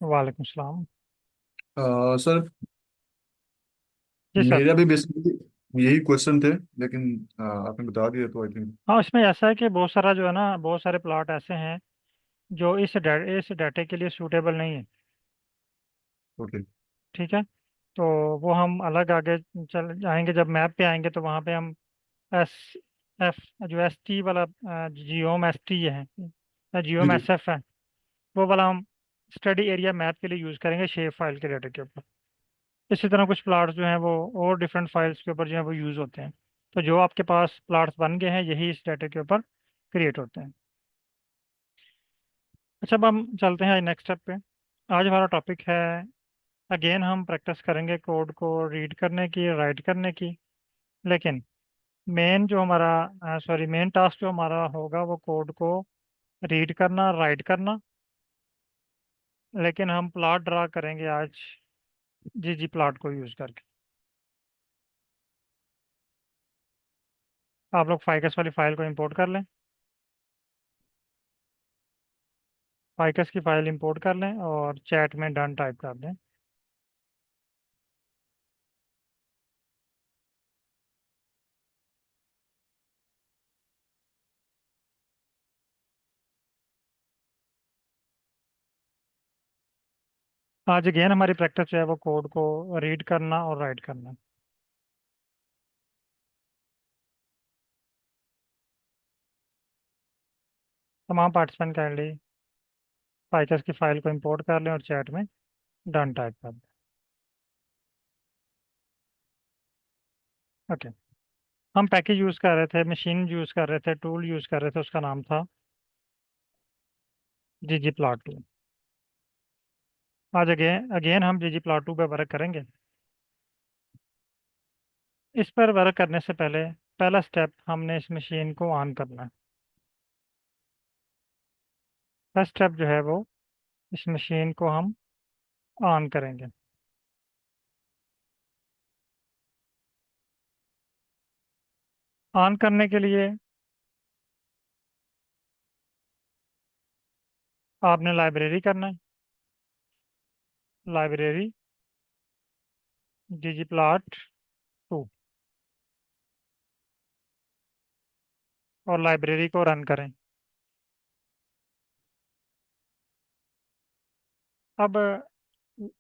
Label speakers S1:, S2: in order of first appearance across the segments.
S1: वालेकुम सलाम।
S2: सर,
S1: जी सर।
S2: मेरा भी बेसिकली यही क्वेश्चन थे, लेकिन आपने बता दिया तो आई थिंक।
S1: हाँ, इसमें ऐसा है कि बहुत सारा जो है ना, बहुत सारे प्लॉट ऐसे हैं जो इस डाटे के लिए सूटेबल नहीं है।
S2: ओके।
S1: ठीक है। तो वो हम अलग आगे चल जाएंगे, जब मैप पे आएंगे तो वहाँ पे हम एस एफ जो एस टी वाला जियोम एस टी है या
S2: जी
S1: जियोम
S2: जी।
S1: एस एफ है, वो वाला हम स्टडी एरिया मैप के लिए यूज़ करेंगे शेप फाइल के डाटे के ऊपर। इसी तरह कुछ प्लॉट्स जो हैं वो और डिफरेंट फाइल्स के ऊपर जो है वो यूज़ होते हैं। तो जो आपके पास प्लॉट्स बन गए हैं यही इस डाटे के ऊपर क्रिएट होते हैं। अच्छा, अब हम चलते हैं नेक्स्ट स्टेप पे। आज हमारा टॉपिक है, अगेन हम प्रैक्टिस करेंगे कोड को रीड करने की, राइट करने की। लेकिन मेन जो हमारा मेन टास्क जो हमारा होगा वो कोड को रीड करना, राइट करना। लेकिन हम प्लॉट ड्रा करेंगे आज जी प्लॉट को यूज़ करके। आप लोग फाइकस वाली फाइल को इंपोर्ट कर लें। फाइकस की फाइल इंपोर्ट कर लें और चैट में डन टाइप कर दें। आज अगेन हमारी प्रैक्टिस जो है वो कोड को रीड करना और राइट करना। तमाम पार्टिसिपेंट काइंडली फाइकस की फाइल को इंपोर्ट कर लें और चैट में डन टाइप कर दें। ओके। हम पैकेज यूज़ कर रहे थे, मशीन यूज़ कर रहे थे, टूल यूज़ कर रहे थे, उसका नाम था जी प्लॉट टू। आज अगेन अगेन हम जी प्लॉट टू पे वर्क करेंगे। इस पर वर्क करने से पहले पहला स्टेप, हमने इस मशीन को ऑन करना है। फर्स्ट स्टेप जो है वो, इस मशीन को हम ऑन करेंगे। ऑन करने के लिए आपने लाइब्रेरी करना है। लाइब्रेरी जी प्लॉट टू, और लाइब्रेरी को रन करें। अब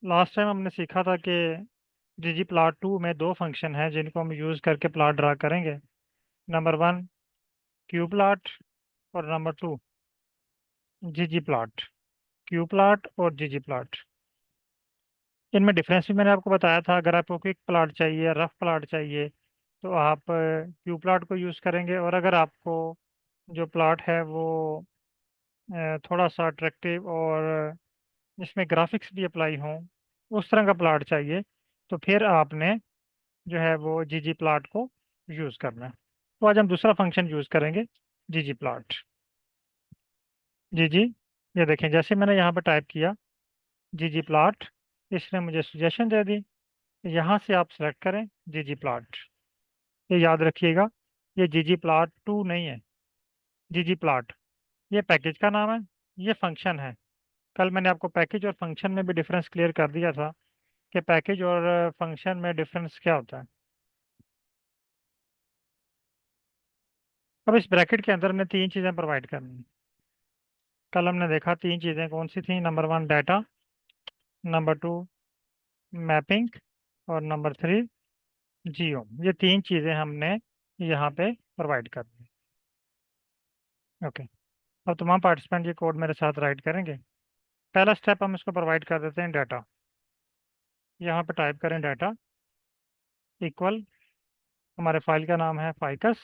S1: लास्ट टाइम हमने सीखा था कि जी प्लॉट टू में दो फंक्शन हैं जिनको हम यूज़ करके प्लॉट ड्रा करेंगे। नंबर वन क्यू प्लॉट, और नंबर टू जी प्लॉट। क्यू प्लॉट और जी प्लॉट, इनमें डिफरेंस भी मैंने आपको बताया था। अगर आपको क्विक प्लॉट चाहिए, रफ प्लॉट चाहिए, तो आप क्यू प्लॉट को यूज़ करेंगे। और अगर आपको जो प्लॉट है वो थोड़ा सा अट्रैक्टिव और जिसमें ग्राफिक्स भी अप्लाई हों, उस तरह का प्लॉट चाहिए, तो फिर आपने जो है वो जी प्लॉट को यूज़ करना है। तो आज हम दूसरा फंक्शन यूज़ करेंगे, जी प्लॉट। जी, ये देखें, जैसे मैंने यहाँ पर टाइप किया जी प्लॉट, इसने मुझे सजेशन दे दी। यहाँ से आप सेलेक्ट करें जी प्लॉट। ये याद रखिएगा, ये जी प्लॉट टू नहीं है, जी प्लॉट ये पैकेज का नाम है, ये फंक्शन है। कल मैंने आपको पैकेज और फंक्शन में भी डिफरेंस क्लियर कर दिया था कि पैकेज और फंक्शन में डिफरेंस क्या होता है। अब इस ब्रैकेट के अंदर हमने तीन चीज़ें प्रोवाइड करनी है। कल हमने देखा तीन चीज़ें कौन सी थी। Number one data, number two mapping, और नंबर थ्री जियो। ये तीन चीज़ें हमने यहाँ पे प्रोवाइड करनी है। ओके। अब तमाम पार्टिसिपेंट ये कोड मेरे साथ राइट करेंगे। पहला स्टेप हम इसको प्रोवाइड कर देते हैं डाटा। यहाँ पे टाइप करें डाटा इक्वल, हमारे फाइल का नाम है फाइकस।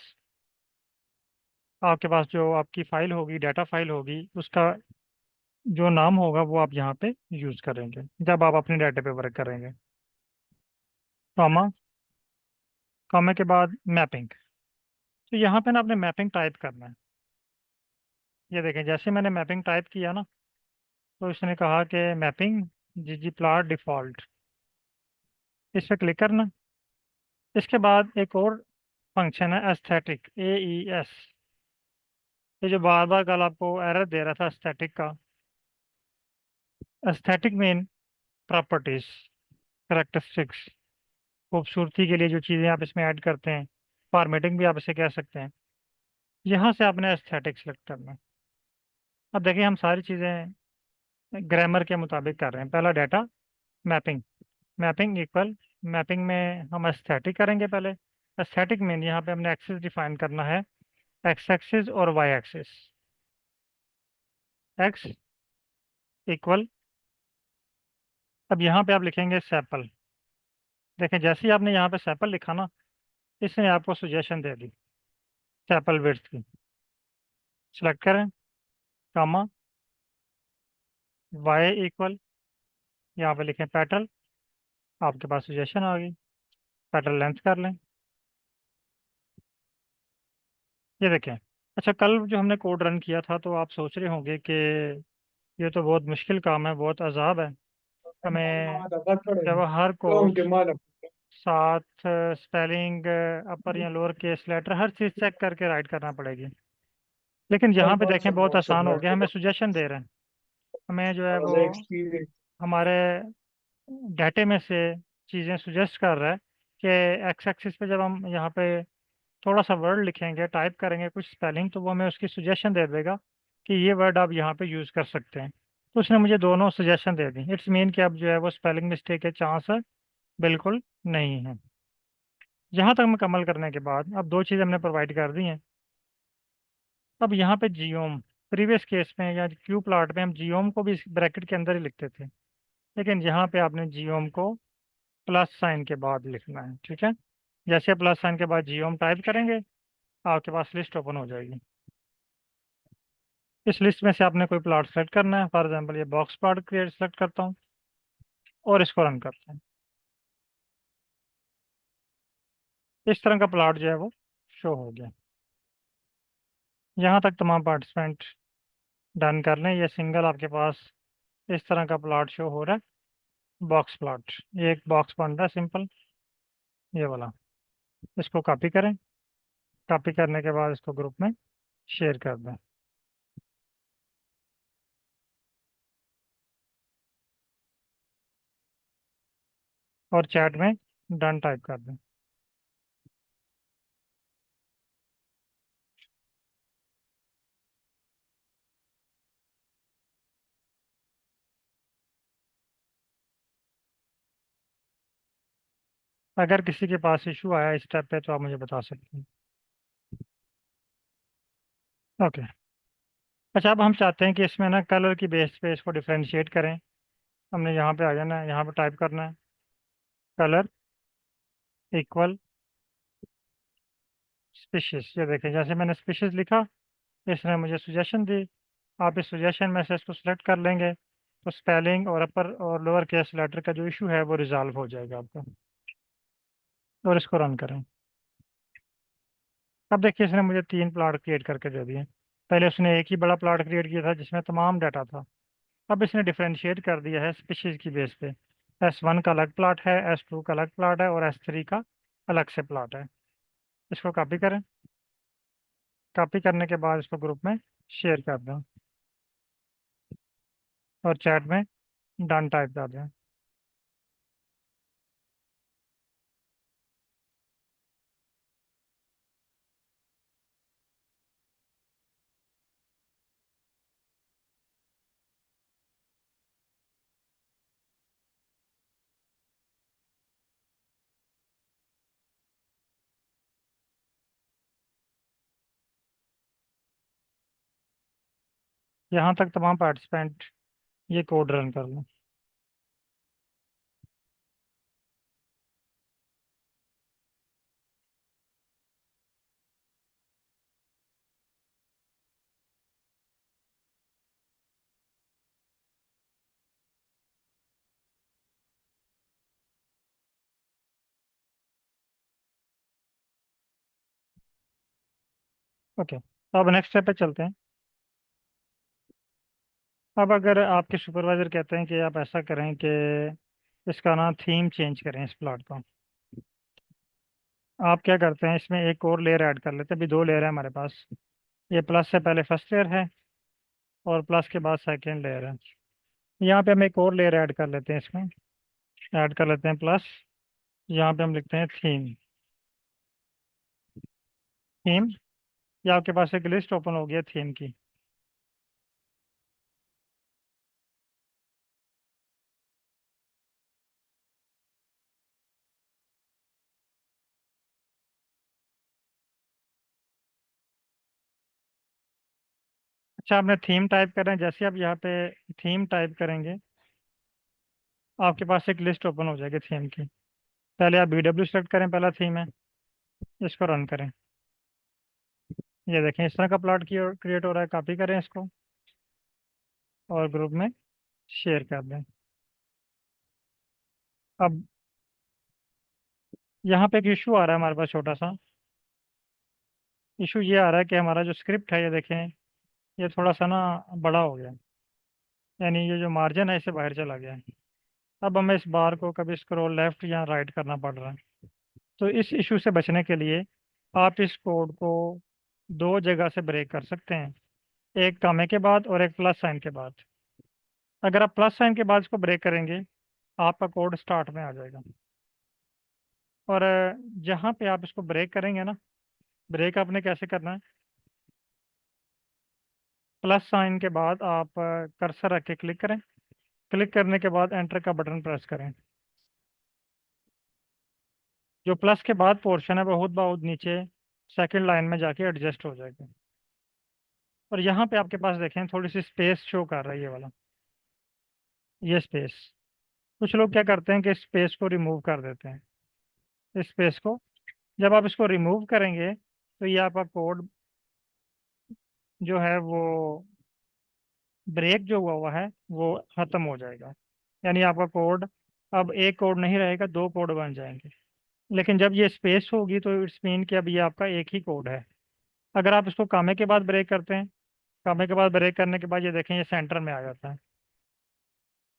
S1: आपके पास जो आपकी फाइल होगी, डाटा फाइल होगी, उसका जो नाम होगा वो आप यहाँ पे यूज़ करेंगे जब आप अपने डाटा पे वर्क करेंगे। कॉमा, कॉमा के बाद मैपिंग। तो यहाँ पे ना आपने मैपिंग टाइप करना है। ये देखें, जैसे मैंने मैपिंग टाइप किया ना, तो इसने कहा कि मैपिंग जी प्लॉट डिफ़ॉल्ट, इस पर क्लिक करना। इसके बाद एक और फंक्शन है एस्थेटिक, AES। ये जो बार बार कल आपको एरर दे रहा था एस्थेटिक का, एस्थेटिक मेन प्रॉपर्टीज, करेक्टरिस्टिक्स, खूबसूरती के लिए जो चीज़ें आप इसमें ऐड करते हैं, फॉर्मेटिंग भी आप इसे कह सकते हैं। यहाँ से आपने एस्थेटिक सेलेक्ट करना है। अब देखिए हम सारी चीज़ें ग्रामर के मुताबिक कर रहे हैं। पहला data mapping, mapping equal, mapping में हम एस्थेटिक करेंगे पहले। एस्थेटिक में यहाँ पे हमने एक्सिस डिफाइन करना है, एक्स एक्सिस और वाई एक्सिस। एक्स इक्वल, अब यहाँ पे आप लिखेंगे सैपल। देखें जैसे ही आपने यहाँ पे सैपल लिखा ना, इसने आपको सुजेशन दे दी सैपल विड्थ की। सिलेक्ट करें, कामा, वाई इक्वल, यहाँ पे लिखें पेटल, आपके पास सुजेशन आ गई। पेटल लेंथ कर लें, ये देखें। अच्छा, कल जो हमने कोड रन किया था तो आप सोच रहे होंगे कि ये तो बहुत मुश्किल काम है, बहुत अजाब है हमें, जब हर कोड साथ स्पेलिंग, अपर या लोअर केस लेटर, हर चीज़ चेक करके राइट करना पड़ेगी। लेकिन यहाँ पे देखें बहुत आसान हो गया, हमें सुजेशन दे रहे हैं। हमें जो है वो हमारे डाटे में से चीज़ें सुजेस्ट कर रहा है कि एक्स एक्सिस पे जब हम यहाँ पे थोड़ा सा वर्ड लिखेंगे, टाइप करेंगे कुछ स्पेलिंग, तो वो हमें उसकी सुजेशन दे देगा कि ये वर्ड आप यहाँ पे यूज़ कर सकते हैं। तो उसने मुझे दोनों suggestion they the. It's mean कि अब जो है वो स्पेलिंग मिस्टेक के चांस बिल्कुल नहीं है। यहाँ तक मुकम्मल करने के बाद अब दो चीज़ हमने प्रोवाइड कर दी हैं। अब यहाँ पे जियोम, प्रीवियस केस में या क्यू प्लॉट में हम जियोम को भी ब्रैकेट के अंदर ही लिखते थे, लेकिन यहाँ पे आपने जियोम को प्लस साइन के बाद लिखना है। ठीक है, जैसे प्लस साइन के बाद जियोम टाइप करेंगे, आपके पास लिस्ट ओपन हो जाएगी। इस लिस्ट में से आपने कोई प्लॉट सेलेक्ट करना है। फॉर एग्जांपल ये बॉक्स प्लॉट क्रिएट सेलेक्ट करता हूँ और इसको रन करते हैं। इस तरह का प्लॉट जो है वो शो हो गया। यहाँ तक तमाम पार्टिसिपेंट डन कर लें। ये सिंगल आपके पास इस तरह का प्लॉट शो हो रहा है, बॉक्स प्लॉट। ये एक बॉक्स बन रहा है सिंपल, ये वाला। इसको कॉपी करें, कॉपी करने के बाद इसको ग्रुप में शेयर कर दें और चैट में डन टाइप कर दें। अगर किसी के पास इशू आया इस स्टेप पे तो आप मुझे बता सकते हैं। ओके। अच्छा, अब हम चाहते हैं कि इसमें ना कलर की बेस पे इसको डिफ्रेंशिएट करें। हमने यहाँ पे आ जाना है, यहाँ पे टाइप करना है कलर इक्वल स्पीशीज। ये देखें जैसे मैंने स्पीशीज लिखा, इसने मुझे सुजेशन दी। आप इस सुजेशन में से इसको सिलेक्ट कर लेंगे तो स्पेलिंग और अपर और लोअर केस लेटर का जो इशू है वो रिजॉल्व हो जाएगा आपका। और इसको रन करें। अब देखिए इसने मुझे 3 प्लॉट क्रिएट करके दे दिए। पहले उसने एक ही बड़ा प्लॉट क्रिएट किया था जिसमें तमाम डाटा था। अब इसने डिफरेंशिएट कर दिया है स्पीशीज की बेस पे। S1 का अलग प्लॉट है, S2 का अलग प्लॉट है और S3 का अलग से प्लॉट है। इसको कॉपी करें, कॉपी करने के बाद इसको ग्रुप में शेयर कर दें और चैट में डन टाइप कर दें। यहाँ तक तमाम पार्टिसिपेंट ये कोड रन कर लें। ओके, तो अब नेक्स्ट स्टेप पे चलते हैं। अब अगर आपके सुपरवाइजर कहते हैं कि आप ऐसा करें कि इसका ना थीम चेंज करें इस प्लॉट का, आप क्या करते हैं इसमें एक और लेयर ऐड कर लेते हैं। अभी 2 लेयर है हमारे पास। ये प्लस से पहले फर्स्ट लेयर है और प्लस के बाद सेकेंड लेयर है। यहाँ पे हम एक और लेयर ऐड कर लेते हैं, इसमें ऐड कर लेते हैं प्लस। यहाँ पे हम लिखते हैं थीम। थीम, ये आपके पास एक लिस्ट ओपन हो गया थीम की। अच्छा, आपने थीम टाइप कर रहे हैं, जैसे आप यहाँ पे थीम टाइप करेंगे आपके पास एक लिस्ट ओपन हो जाएगी थीम की। पहले आप BW सेलेक्ट करें, पहला थीम है, इसको रन करें। ये देखें इस तरह का प्लॉट क्रिएट हो रहा है। कॉपी करें इसको और ग्रुप में शेयर कर दें। अब यहाँ पे एक इशू आ रहा है हमारे पास, छोटा सा इशू ये आ रहा है कि हमारा जो स्क्रिप्ट है, ये देखें ये थोड़ा सा ना बड़ा हो गया, यानी ये जो मार्जिन है इससे बाहर चला गया है। अब हमें इस बार को कभी स्क्रॉल लेफ्ट या राइट करना पड़ रहा है। तो इस इशू से बचने के लिए आप इस कोड को दो जगह से ब्रेक कर सकते हैं, एक कॉमे के बाद और एक प्लस साइन के बाद। अगर आप प्लस साइन के बाद इसको ब्रेक करेंगे आपका कोड स्टार्ट में आ जाएगा। और जहाँ पे आप इसको ब्रेक करेंगे ना, ब्रेक आपने कैसे करना है, प्लस साइन के बाद आप कर्सर रख के क्लिक करें। क्लिक करने के बाद एंटर का बटन प्रेस करें। जो प्लस के बाद पोर्शन है वो बहुत बहुत नीचे सेकंड लाइन में जाके एडजस्ट हो जाएगा। और यहाँ पे आपके पास देखें थोड़ी सी स्पेस शो कर रहा है, ये वाला, ये स्पेस। कुछ लोग क्या करते हैं कि स्पेस को रिमूव कर देते हैं। इस स्पेस को जब आप इसको रिमूव करेंगे तो ये आपका कोड जो है वो ब्रेक जो हुआ है वो ख़त्म हो जाएगा। यानी आपका कोड अब एक कोड नहीं रहेगा, दो कोड बन जाएंगे। लेकिन जब ये स्पेस होगी तो इट्स मीन कि अब ये आपका एक ही कोड है। अगर आप इसको कामे के बाद ब्रेक करते हैं, कामे के बाद ब्रेक करने के बाद ये देखें ये सेंटर में आ जाता है।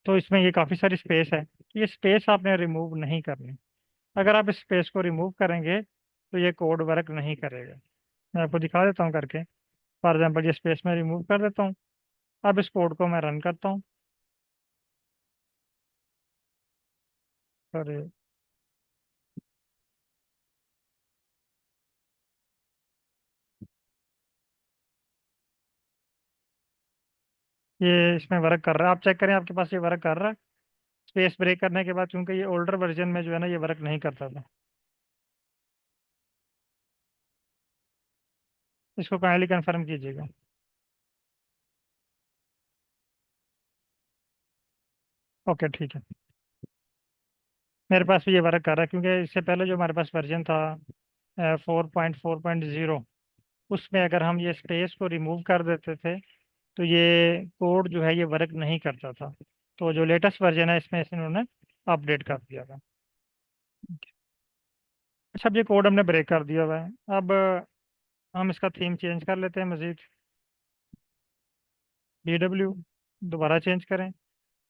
S1: तो इसमें ये काफ़ी सारी स्पेस है, ये स्पेस आपने रिमूव नहीं करनी। अगर आप इस स्पेस को रिमूव करेंगे तो ये कोड वर्क नहीं करेगा। मैं आपको दिखा देता हूँ करके। फॉर एग्जाम्पल ये स्पेस में रिमूव कर देता हूँ। अब इस कोड को मैं रन करता हूँ। और ये इसमें वर्क कर रहा है, आप चेक करें आपके पास ये वर्क कर रहा है। स्पेस ब्रेक करने के बाद, क्योंकि ये ओल्डर वर्जन में जो है ना ये वर्क नहीं करता था। इसको काइंडली कंफर्म कीजिएगा। ओके ठीक है, मेरे पास भी ये वर्क कर रहा है, क्योंकि इससे पहले जो हमारे पास वर्जन था 4.4.0, उसमें अगर हम ये स्पेस को रिमूव कर देते थे तो ये कोड जो है ये वर्क नहीं करता था। तो जो लेटेस्ट वर्जन है इसमें इन्होंने अपडेट कर दिया था। अच्छा, अब ये कोड हमने ब्रेक कर दिया हुआ है। अब हम इसका थीम चेंज कर लेते हैं मज़ीद। BW दोबारा चेंज करें।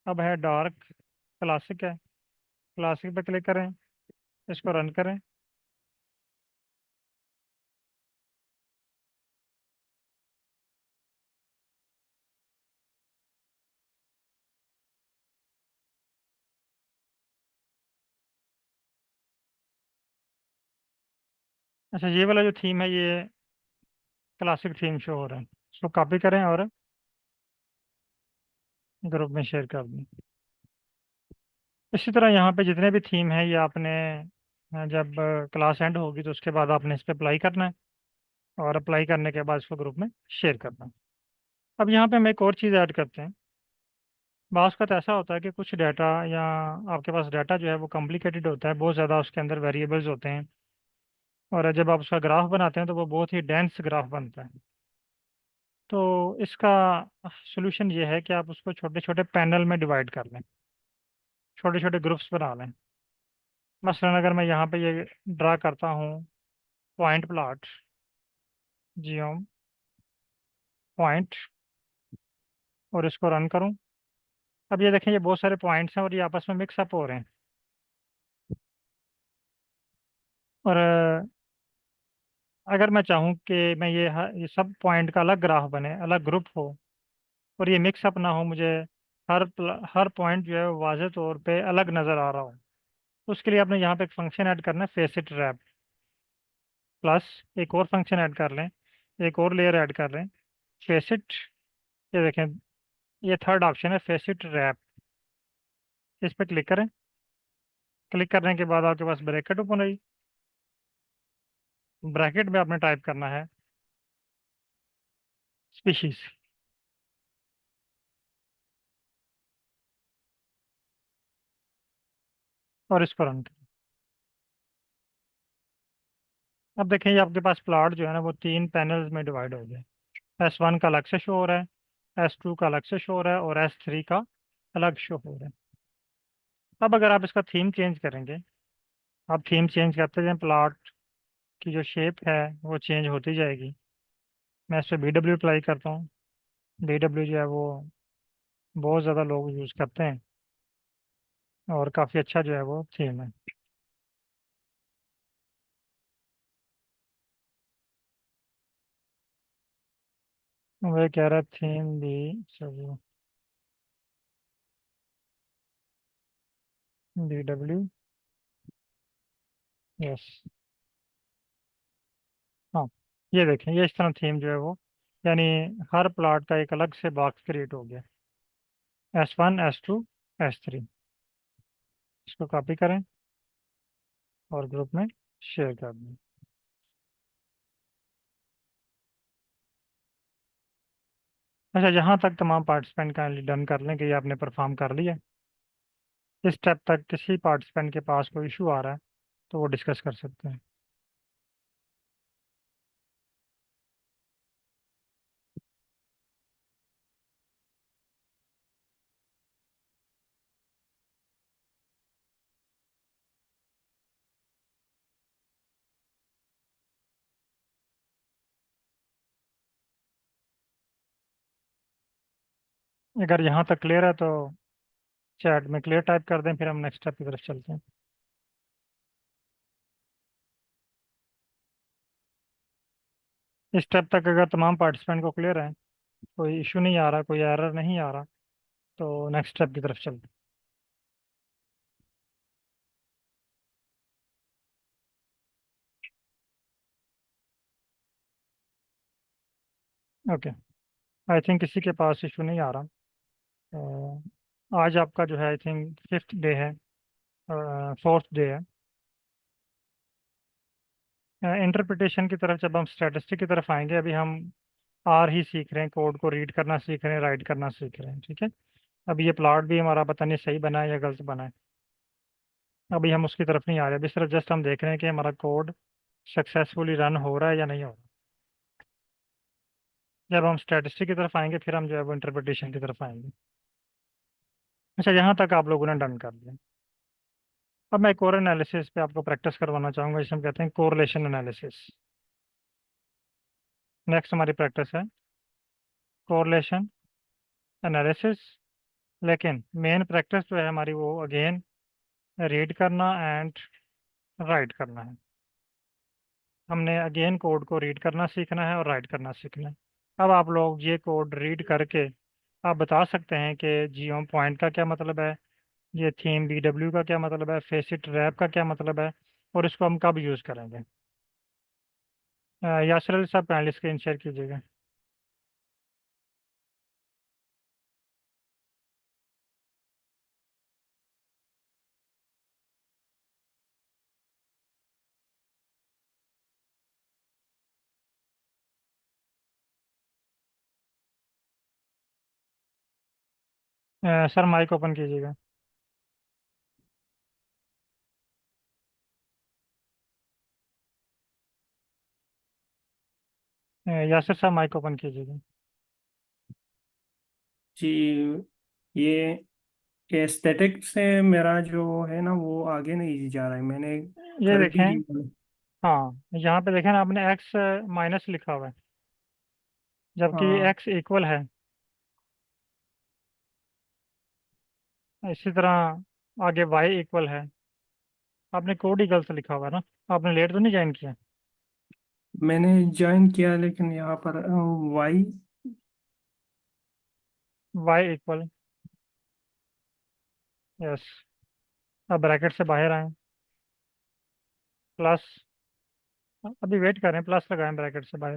S1: अब है डार्क, क्लासिक है, क्लासिक पे क्लिक करें, इसको रन करें। अच्छा, ये वाला जो थीम है ये क्लासिक थीम शो हो रहा है, इसको कॉपी करें और ग्रुप में शेयर कर दें। इसी तरह यहाँ पे जितने भी थीम है ये आपने जब क्लास एंड होगी तो उसके बाद आपने इस पर अप्लाई करना है, और अप्लाई करने के बाद इसको ग्रुप में शेयर करना है। अब यहाँ पे हम एक और चीज़ ऐड करते हैं। बाज़ का तो ऐसा होता है कि कुछ डाटा, या आपके पास डाटा जो है वो कॉम्प्लिकेटेड होता है, बहुत ज़्यादा उसके अंदर वेरिएबल्स होते हैं, और जब आप उसका ग्राफ बनाते हैं तो वो बहुत ही डेंस ग्राफ बनता है। तो इसका सोल्यूशन ये है कि आप उसको छोटे छोटे पैनल में डिवाइड कर लें, छोटे छोटे ग्रुप्स बना लें। मसलन अगर मैं यहाँ पे ये ड्रा करता हूँ पॉइंट प्लॉट, जियोम पॉइंट, और इसको रन करूँ। अब ये देखें ये बहुत सारे पॉइंट्स हैं और ये आपस में मिक्सअप हो रहे हैं। और अगर मैं चाहूँ कि मैं ये सब पॉइंट का अलग ग्राफ बने, अलग ग्रुप हो, और ये मिक्सअप ना हो, मुझे हर पॉइंट जो है वो वाज़े तौर पे अलग नज़र आ रहा हो। उसके लिए आपने यहाँ पे एक फंक्शन ऐड करना है, फेसिट रैप, प्लस एक और फंक्शन ऐड कर लें, एक और लेयर ऐड कर लें, फेसिट। ये देखें, ये थर्ड ऑप्शन है, फेसिट रैप। इस पर क्लिक करें। क्लिक करने के बाद आपके पास ब्रैकेट ओपन हुई। ब्रैकेट में आपने टाइप करना है स्पीशीज, और इस पर रन करें। अब देखें, ये आपके पास प्लॉट जो है ना वो 3 पैनल्स में डिवाइड हो गया। S1 का अलग से शो हो रहा है, S2 का अलग से शो हो रहा है, और S3 का अलग शो हो रहा है। अब अगर आप इसका थीम चेंज करेंगे, आप थीम चेंज करते जाएं, प्लॉट की जो शेप है वो चेंज होती जाएगी। मैं इस पर BW अप्लाई करता हूँ। BW जो है वो बहुत ज़्यादा लोग यूज़ करते हैं, और काफ़ी अच्छा जो है वो थीम है। वो कह रहा थीम भी, चलिए, BW, यस। हाँ, ये देखें, ये इस तरह थीम जो है वो, यानी हर प्लॉट का एक अलग से बॉक्स क्रिएट हो गया। S1, S2, S3। इसको कॉपी करें और ग्रुप में शेयर कर दें। अच्छा, यहाँ तक तमाम पार्टिसिपेंट का डन कर लें कि ये आपने परफॉर्म कर लिया। इस स्टेप तक किसी पार्टिसिपेंट के पास कोई इशू आ रहा है तो वो डिस्कस कर सकते हैं। अगर यहाँ तक क्लियर है तो चैट में क्लियर टाइप कर दें, फिर हम नेक्स्ट स्टेप की तरफ चलते हैं। इस स्टेप तक अगर तमाम पार्टिसिपेंट को क्लियर है, कोई इशू नहीं आ रहा, कोई एरर नहीं आ रहा, तो नेक्स्ट स्टेप की तरफ चलते हैं। ओके, आई थिंक किसी के पास इशू नहीं आ रहा। आज आपका जो है आई थिंक फिफ्थ डे है, फोर्थ डे है। इंटरप्रिटेशन की तरफ जब हम स्टैटिस्टिक की तरफ आएंगे, अभी हम आर ही सीख रहे हैं, कोड को रीड करना सीख रहे हैं, राइट करना सीख रहे हैं, ठीक है। अभी ये प्लॉट भी हमारा पता नहीं सही बना है या गलत बना है, अभी हम उसकी तरफ नहीं आ रहे। अभी सिर्फ जस्ट हम देख रहे हैं कि हमारा कोड सक्सेसफुली रन हो रहा है या नहीं हो रहा। जब हम स्टैटिस्टिक की तरफ आएंगे फिर हम जो है वो इंटरप्रिटेशन की तरफ आएंगे। अच्छा, यहाँ तक आप लोगों ने डन कर लिया। अब मैं एक और एनालिसिस पे आपको प्रैक्टिस करवाना चाहूँगा, जिसे हम कहते हैं कोरिलेशन एनालिसिस। नेक्स्ट हमारी प्रैक्टिस है कोरिलेशन एनालिसिस। लेकिन मेन प्रैक्टिस जो है हमारी वो अगेन रीड करना एंड राइट करना है। हमने अगेन कोड को रीड करना सीखना है और राइट करना सीखना है। अब आप लोग ये कोड रीड करके आप बता सकते हैं कि जियोम पॉइंट का क्या मतलब है, ये थीम BW का क्या मतलब है, फेसिट रैप का क्या मतलब है, और इसको हम कब यूज़ करेंगे। यासर अली साहब काइंडली स्क्रीन शेयर कीजिएगा। सर माइक ओपन कीजिएगा। यासर साहब माइक ओपन कीजिएगा।
S3: जी, ये एस्थेटिक से मेरा जो है ना वो आगे नहीं जा रहा है। मैंने
S1: ये
S3: कर भी
S1: देखें,
S3: लिया।
S1: हाँ यहाँ पे देखें ना, आपने एक्स माइनस लिखा हुआ है जबकि
S3: हाँ,
S1: एक्स इक्वल है। इसी तरह आगे वाई इक्वल है। आपने कोड ही गलत लिखा हुआ है ना, आपने लेट तो नहीं ज्वाइन किया।
S3: मैंने ज्वाइन किया लेकिन यहाँ पर वाई।
S1: Y equal, yes. अब ब्रैकेट से बाहर आए, प्लस, अभी वेट करें, प्लस लगाएं ब्रैकेट से बाहर,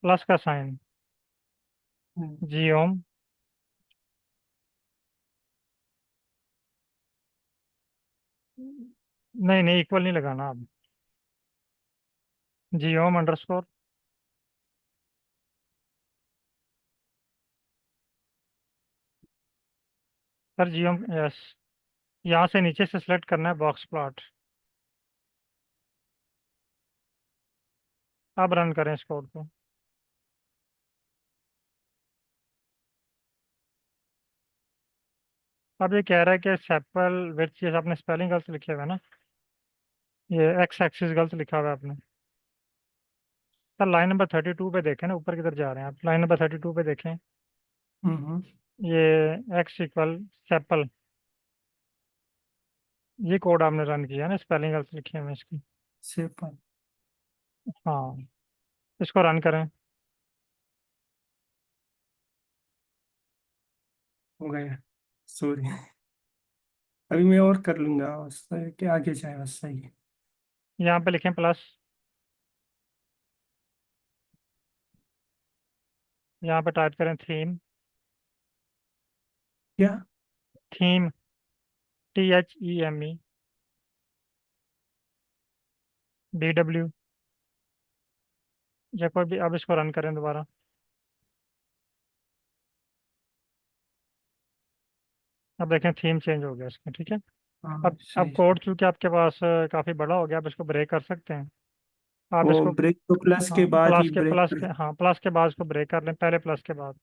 S1: प्लस का साइन, जी ओम, नहीं नहीं इक्वल नहीं लगाना अब, जी ओम अंडरस्कोर, सर जी ओम, यस। यहाँ से नीचे से सिलेक्ट करना है बॉक्स प्लॉट। अब रन करें इस कोड को। अब ये कह रहा है कि सेपल विथ, ये आपने स्पेलिंग गलत लिखे हुए है ना, ये एक्स एक्सिस गलत लिखा हुआ है आपने। सर लाइन नंबर 32 पे देखें ना, ऊपर किधर जा रहे हैं आप, लाइन नंबर 32 पे देखें,
S3: हम्म।
S1: ये एक्स इक्वल सेपल, ये कोड आपने रन किया है ना, स्पेलिंग गलत लिखे हुए हैं इसकी।
S3: सेपल।
S1: हाँ, इसको रन करें।
S3: हो गया। सॉरी। अभी मैं और कर लूंगा, उससे कि आगे जाए बस, सही है।
S1: यहाँ पे लिखें प्लस, यहाँ पे टाइप करें थीम,
S3: क्या?
S1: थीम, THEME, BW, या कोई भी। अब इसको रन करें दोबारा। अब देखें थीम चेंज हो गया इसका, ठीक है।
S3: हाँ,
S1: अब
S3: सही।
S1: कोड चूंकि आपके पास काफ़ी बड़ा हो गया, आप इसको ब्रेक कर सकते हैं। आप
S3: वो
S1: इसको,
S3: ब्रेक तो प्लस के
S1: हाँ
S3: बाद ही
S1: प्लस के,
S3: ब्रेक
S1: प्लस
S3: कर।
S1: के, हाँ प्लस के बाद इसको ब्रेक कर लें, पहले प्लस के बाद,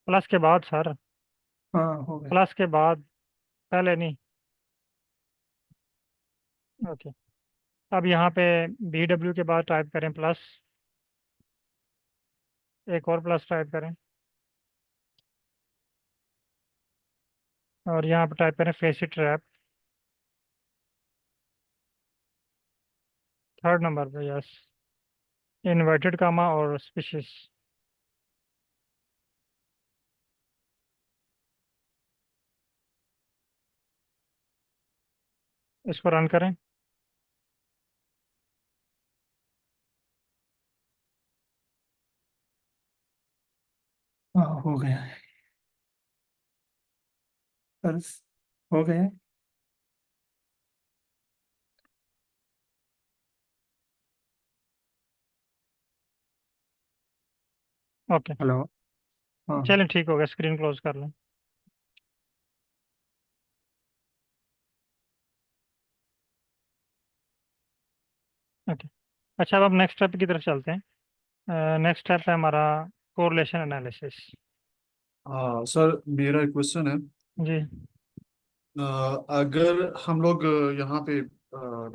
S1: प्लस के बाद सर,
S3: हाँ, हो गया।
S1: प्लस के बाद, पहले नहीं। ओके। अब यहाँ पे BW के बाद टाइप करें प्लस, एक और प्लस टाइप करें, और यहाँ पे टाइप करें face it trap, third number पे, यस, इन्वर्टेड कामा और स्पीशीज। इसको रन करें।
S3: हाँ, हो गया। बस, हो गया।
S1: Okay,
S3: hello. हाँ।
S1: चलें ठीक हो गया, स्क्रीन क्लोज कर लें। ओके। अच्छा, अब नेक्स्ट स्टेप की तरफ चलते हैं। नेक्स्ट स्टेप है हमारा कोरिलेशन एनालिसिस।
S2: हाँ सर, मेरा एक क्वेश्चन है।
S1: जी
S2: अगर हम लोग यहाँ पे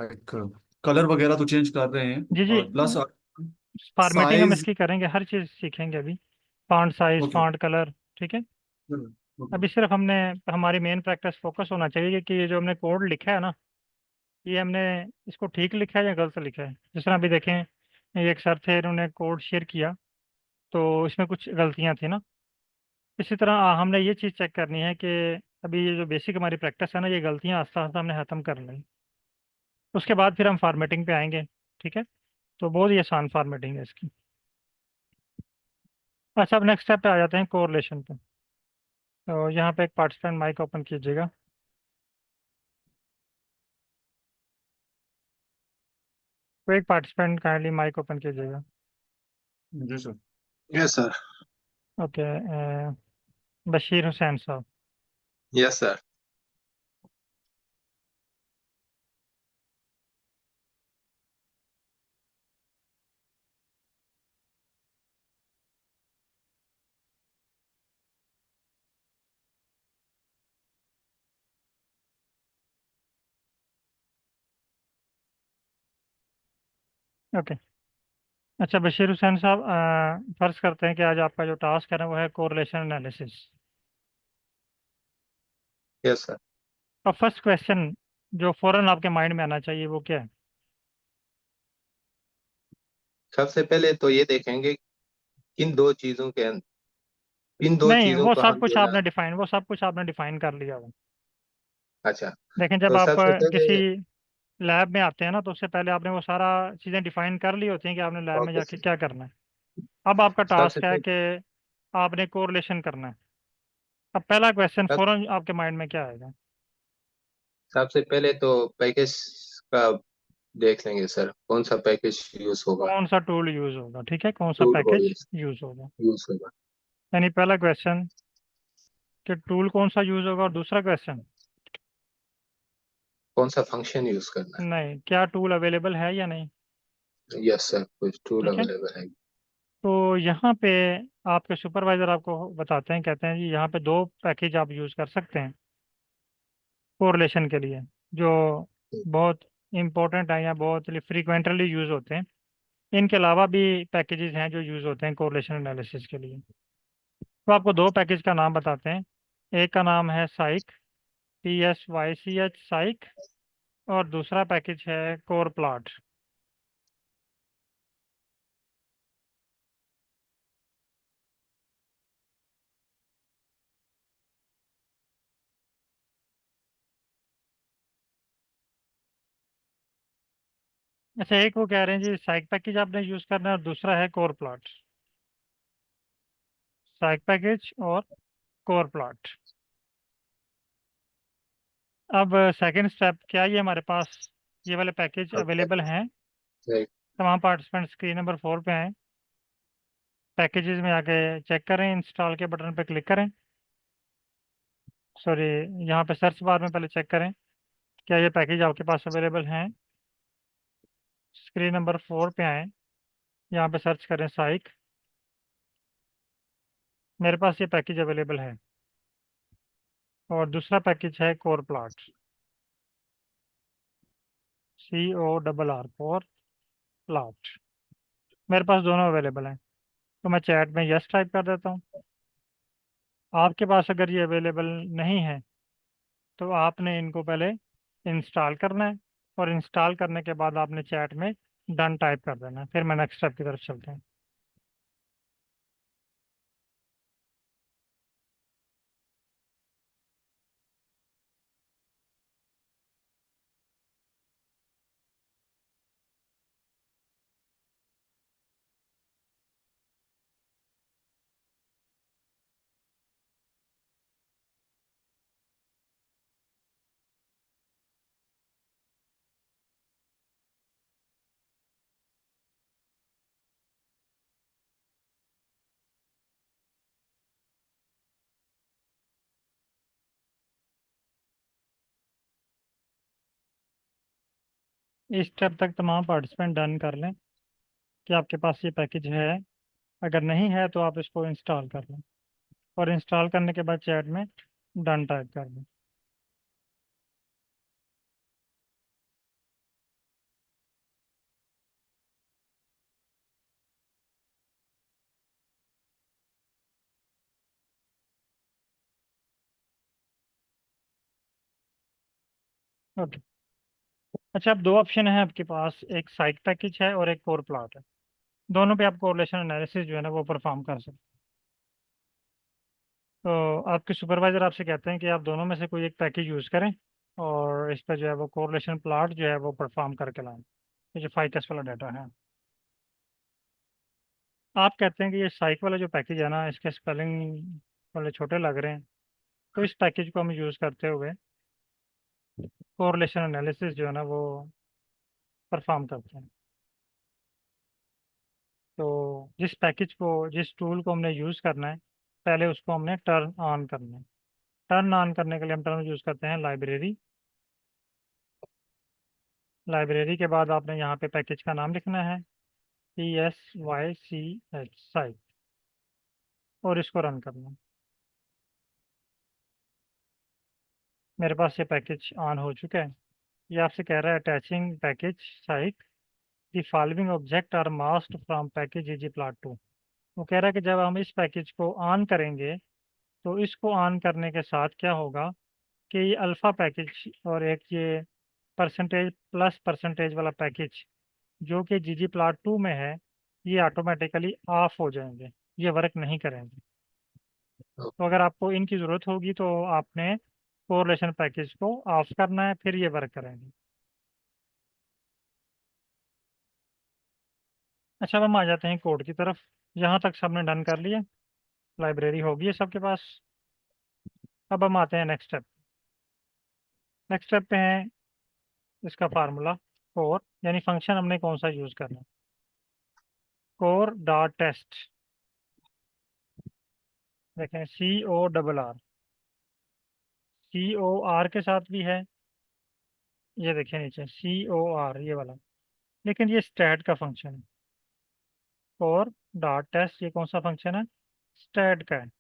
S2: लाइक कलर वगैरह तो चेंज कर रहे हैं,
S1: जी जी,
S2: और प्लस
S1: फॉर्मेटिंग हम
S2: साइज।
S1: इसकी करेंगे, हर चीज़ सीखेंगे अभी, font size,
S2: okay.
S1: Font colour, ठीक है।
S2: ओके।
S1: अभी सिर्फ हमने, हमारी मेन प्रैक्टिस फोकस होना चाहिए कि ये जो हमने कोड लिखा है ना, ये हमने इसको ठीक लिखा है या गलत लिखा है। जिस तरह अभी देखें, ये एक सर थे, इन्होंने कोड शेयर किया, तो इसमें कुछ गलतियां थी ना। इसी तरह हमने ये चीज़ चेक करनी है कि अभी ये जो बेसिक हमारी प्रैक्टिस है ना, ये गलतियां आस्ता आस्ता हमने ख़त्म कर ली, उसके बाद फिर हम फार्मेटिंग पे आएंगे, ठीक है। तो बहुत ही आसान फार्मेटिंग है इसकी। अच्छा, अब नेक्स्ट स्टेप पे आ जाते हैं, कोरिलेशन पे। तो यहाँ पे एक पार्टिसिपेंट माइक ओपन कीजिएगा। तो एक पार्टिसिपेंट काइंडली माइक ओपन कीजिएगा।
S2: जी sir.
S4: Yes sir.
S1: Okay, Bashir Hussain साहब।
S4: Yes sir.
S1: ओके। अच्छा बशीर हुसैन साहब, फर्ज करते हैं कि आज आपका जो टास्क है ना, वो है कोरिलेशन एनालिसिस।
S4: Yes sir.
S1: अब फर्स्ट क्वेश्चन जो फौरन आपके माइंड में आना चाहिए वो क्या है?
S4: सबसे पहले तो ये देखेंगे किन दो चीजों के इन दो
S1: नहीं,
S4: चीजों
S1: वो
S4: को
S1: सब
S4: हम
S1: कुछ
S4: जो है ना।
S1: आपने डिफाइन वो सब कुछ आपने डिफाइन कर लिया हुआ।
S4: अच्छा।
S1: लेकिन जब
S4: तो
S1: आप
S4: सबसे
S1: किसी
S4: पहले।
S1: लैब में आते हैं ना, तो उससे पहले आपने वो सारा चीज़ें डिफाइन कर ली होती हैं कि आपने लैब में
S4: ओके
S1: जाके
S4: सर।
S1: क्या करना है। अब आपका
S4: सबसे
S1: टास्क है
S4: पहले।
S1: कि आपने कोरिलेशन करना है। अब पहला क्वेश्चन
S4: सब,
S1: फौरन आपके माइंड में क्या आएगा?
S4: सबसे पहले तो पैकेज का देख लेंगे सर, कौन सा पैकेज यूज होगा।
S1: कौन सा टूल यूज होगा, ठीक है, कौन सा
S4: टूल हो
S1: पैकेज यूज होगा।
S4: यूज होगा।
S1: यानी पहला क्वेश्चन कि टूल कौन सा यूज होगा, और दूसरा क्वेश्चन
S4: कौन सा फंक्शन यूज करना
S1: नहीं, क्या टूल अवेलेबल है या नहीं।
S4: है। यस सर, कुछ टूल
S1: ठीक है,
S4: अवेलेबल है।
S1: तो यहाँ पे आपके सुपरवाइजर आपको बताते हैं, कहते हैं जी यहाँ पे दो पैकेज आप यूज कर सकते हैं कोरिलेशन के लिए, जो बहुत इंपॉर्टेंट है या बहुत फ्रीक्वेंटली यूज होते हैं। इनके अलावा भी पैकेजेस हैं जो यूज होते हैं कोरिलेशन एनालिसिस के लिए। तो आपको दो पैकेज का नाम बताते हैं। एक का नाम है साइक, PSYCH साइक, और दूसरा पैकेज है कोर प्लॉट। अच्छा, एक वो कह रहे हैं जी साइक पैकेज आपने यूज करना है, और दूसरा है कोर प्लॉट। साइक पैकेज और कोर प्लॉट। अब सेकंड स्टेप क्या है, ये हमारे पास ये वाले पैकेज
S4: ओके।
S1: अवेलेबल हैं।
S4: राइट।
S1: तमाम पार्टिसिपेंट स्क्रीन नंबर 4 पे हैं। पैकेजेस में आके चेक करें, इंस्टॉल के बटन पे क्लिक करें। सॉरी, यहाँ पे सर्च बार में पहले चेक करें क्या ये पैकेज आपके पास अवेलेबल हैं। स्क्रीन नंबर 4 पे आएँ, यहाँ पे सर्च करें साइक। मेरे पास ये पैकेज अवेलेबल है। और दूसरा पैकेज है core plot, CORR core plot. मेरे पास दोनों अवेलेबल हैं। तो मैं चैट में यस टाइप कर देता हूँ। आपके पास अगर ये अवेलेबल नहीं है, तो आपने इनको पहले इंस्टॉल करना है, और इंस्टॉल करने के बाद आपने चैट में डन टाइप कर देना है। फिर मैं नेक्स्ट स्टेप की तरफ चलते हैं। इस स्टेप तक तमाम पार्टिसिपेंट डन कर लें कि आपके पास ये पैकेज है। अगर नहीं है तो आप इसको इंस्टॉल कर लें, और इंस्टॉल करने के बाद चैट में डन टाइप कर दें। ओके। अच्छा, अब दो ऑप्शन है आपके पास, एक साइक पैकेज है और एक कोर प्लॉट है। दोनों पे आप कोरिलेशन एनालिसिस जो है ना वो परफॉर्म कर सकते हैं। तो आपके सुपरवाइजर आपसे कहते हैं कि आप दोनों में से कोई एक पैकेज यूज़ करें, और इस पर जो है वो कोरिलेशन प्लॉट जो है वो परफॉर्म करके लाएं। ये जो फाइकस वाला डाटा है, आप कहते हैं कि ये साइक वाला जो पैकेज है ना, इसके स्पेलिंग वाले छोटे लग रहे हैं। तो इस पैकेज को हम यूज़ करते हुए कोरिलेशन एनालिसिस जो है ना वो परफॉर्म करते हैं। तो जिस टूल को हमने यूज़ करना है, पहले उसको हमने टर्न ऑन करना है। टर्न ऑन करने के लिए हम टर्म यूज़ करते हैं लाइब्रेरी। लाइब्रेरी के बाद आपने यहाँ पे पैकेज का नाम लिखना है, PSYCH साइट, और इसको रन करना है। मेरे पास ये पैकेज ऑन हो चुका है। ये आपसे कह रहा है attaching package site, the following object are masked from package ggplot2। वो कह रहा है कि जब हम इस पैकेज को ऑन करेंगे, तो इसको ऑन करने के साथ क्या होगा कि ये अल्फ़ा पैकेज और एक ये परसेंटेज प्लस परसेंटेज वाला पैकेज जो कि ggplot2 में है, ये ऑटोमेटिकली ऑफ हो जाएंगे, ये वर्क नहीं करेंगे। तो अगर आपको इनकी ज़रूरत होगी तो आपने कोरिलेशन पैकेज को ऑफ करना है, फिर ये वर्क करेंगे। अच्छा, अब हम आ जाते हैं कोड की तरफ। यहाँ तक सबने डन कर लिया, लाइब्रेरी होगी है सबके पास। अब हम आते हैं नेक्स्ट स्टेप। नेक्स्ट स्टेप पे है इसका फार्मूला कोर, यानी फंक्शन हमने कौन सा यूज़ करना है। कोर डॉट टेस्ट, देखें CORR, COR के साथ भी है, ये देखिए नीचे COR ये वाला, लेकिन ये स्टैट का फंक्शन है। कोर डॉट टेस्ट ये कौन सा फंक्शन है, स्टैट का है।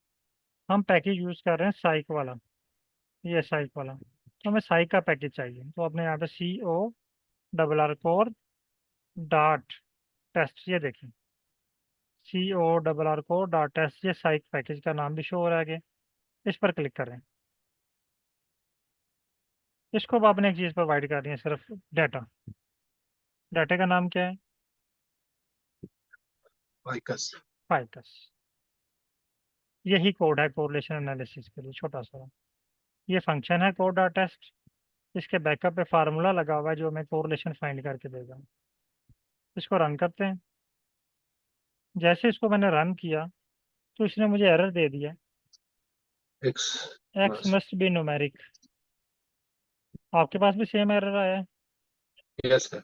S1: हम पैकेज यूज़ कर रहे हैं साइक वाला, ये साइक वाला, तो हमें साइक का पैकेज चाहिए। तो अपने यहाँ पे CORR कोर डॉट टेस्ट, ये देखें CORR कोर डॉट टेस्ट, ये साइक पैकेज का नाम भी शो हो रहा है आगे। इस पर क्लिक करें। इसको अब आपने एक चीज़ प्रोवाइड करनी है, सिर्फ डाटा। डाटा का नाम क्या है,
S4: फाइकस।
S1: फाइकस। यही कोड है कोरिलेशन एनालिसिस के लिए, छोटा सा। ये फंक्शन है कोड डॉट टेस्ट, इसके बैकअप पे फार्मूला लगा हुआ है जो हमें कोरिलेशन फाइंड करके देगा। इसको रन करते हैं। जैसे इसको मैंने रन किया तो इसने मुझे एरर दे दिया,
S4: x
S1: x must be numeric. आपके पास भी सेम एरर आया है।
S4: Yes sir.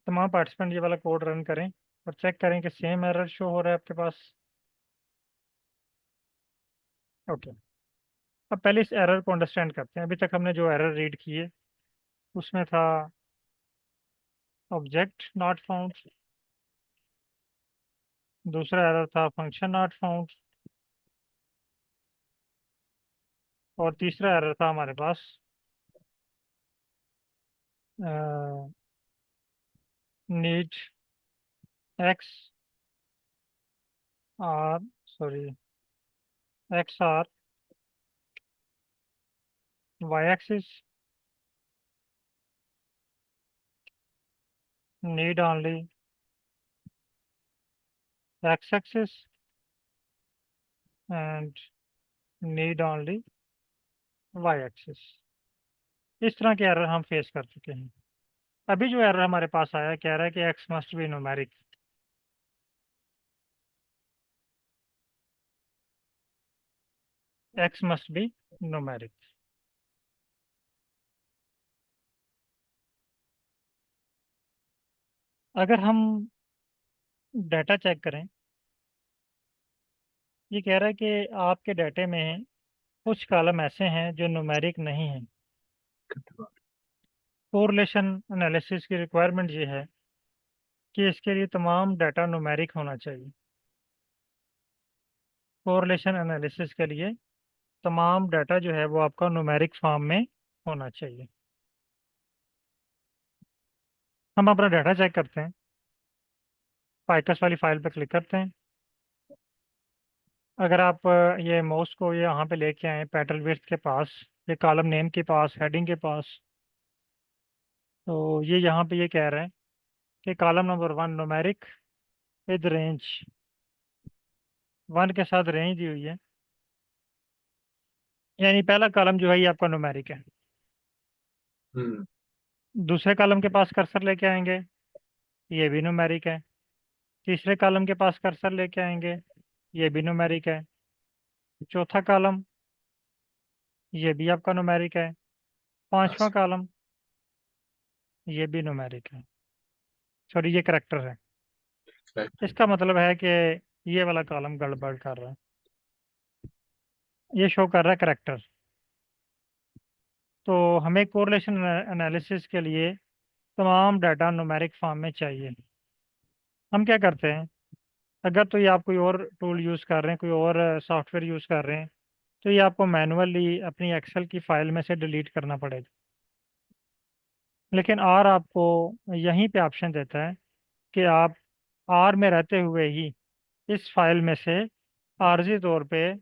S1: तमाम पार्टिसिपेंट ये वाला कोड रन करें और चेक करें कि सेम एरर शो हो रहा है आपके पास। ओके, अब पहले इस एरर को अंडरस्टैंड करते हैं। अभी तक हमने जो एरर रीड किए उसमें था ऑब्जेक्ट नॉट फाउंड, दूसरा एरर था फंक्शन नॉट फाउंड, और तीसरा एरर था हमारे पास need X R, sorry, X R Y axis, need only X axis and need only Y axis. इस तरह के एरर हम फेस कर चुके हैं। अभी जो एरर हमारे पास आया है, कह रहा है कि x must be numeric. X must be numeric. अगर हम डाटा चेक करें, ये कह रहा है कि आपके डाटे में कुछ कॉलम ऐसे हैं जो न्यूमेरिक नहीं हैं। कोरिलेशन एनालिसिस की रिक्वायरमेंट ये है कि इसके लिए तमाम डाटा न्यूमेरिक होना चाहिए। कोरिलेशन एनालिसिस के लिए तमाम डाटा जो है वो आपका न्यूमेरिक फॉर्म में होना चाहिए। हम अपना डाटा चेक करते हैं। फाइकस वाली फाइल पर क्लिक करते हैं। अगर आप ये माउस को ये यहाँ पे लेके आए पेटल विड्थ के पास, ये कॉलम नेम के पास, हेडिंग के पास, तो ये यहाँ पे ये कह रहे हैं कि column number 1 numeric with range, 1 के साथ रेंज दी हुई है, यानी पहला कॉलम जो है ये आपका न्यूमेरिक है।
S4: हम्म।
S1: दूसरे कॉलम के पास कर्सर लेके आएंगे, ये भी न्यूमेरिक है। तीसरे कॉलम के पास कर्सर लेके आएंगे, ये भी न्यूमेरिक है। चौथा कॉलम, ये भी आपका न्यूमेरिक है। पांचवा कॉलम, ये भी न्यूमेरिक है। सॉरी, ये करेक्टर है। इसका मतलब है कि ये वाला कॉलम गड़बड़ कर रहा है, ये शो कर रहा है करेक्टर। तो हमें कोरिलेशन एनालिसिस के लिए तमाम डाटा न्यूमेरिक फॉर्म में चाहिए। हम क्या करते हैं, अगर तो ये आप कोई और टूल यूज़ कर रहे हैं, कोई और सॉफ्टवेयर यूज़ कर रहे हैं, तो ये आपको मैनुअली अपनी एक्सेल की फाइल में से डिलीट करना पड़ेगा। लेकिन आर आपको यहीं पे ऑप्शन देता है कि आप आर में रहते हुए ही इस फाइल में से आर्जी तौर पे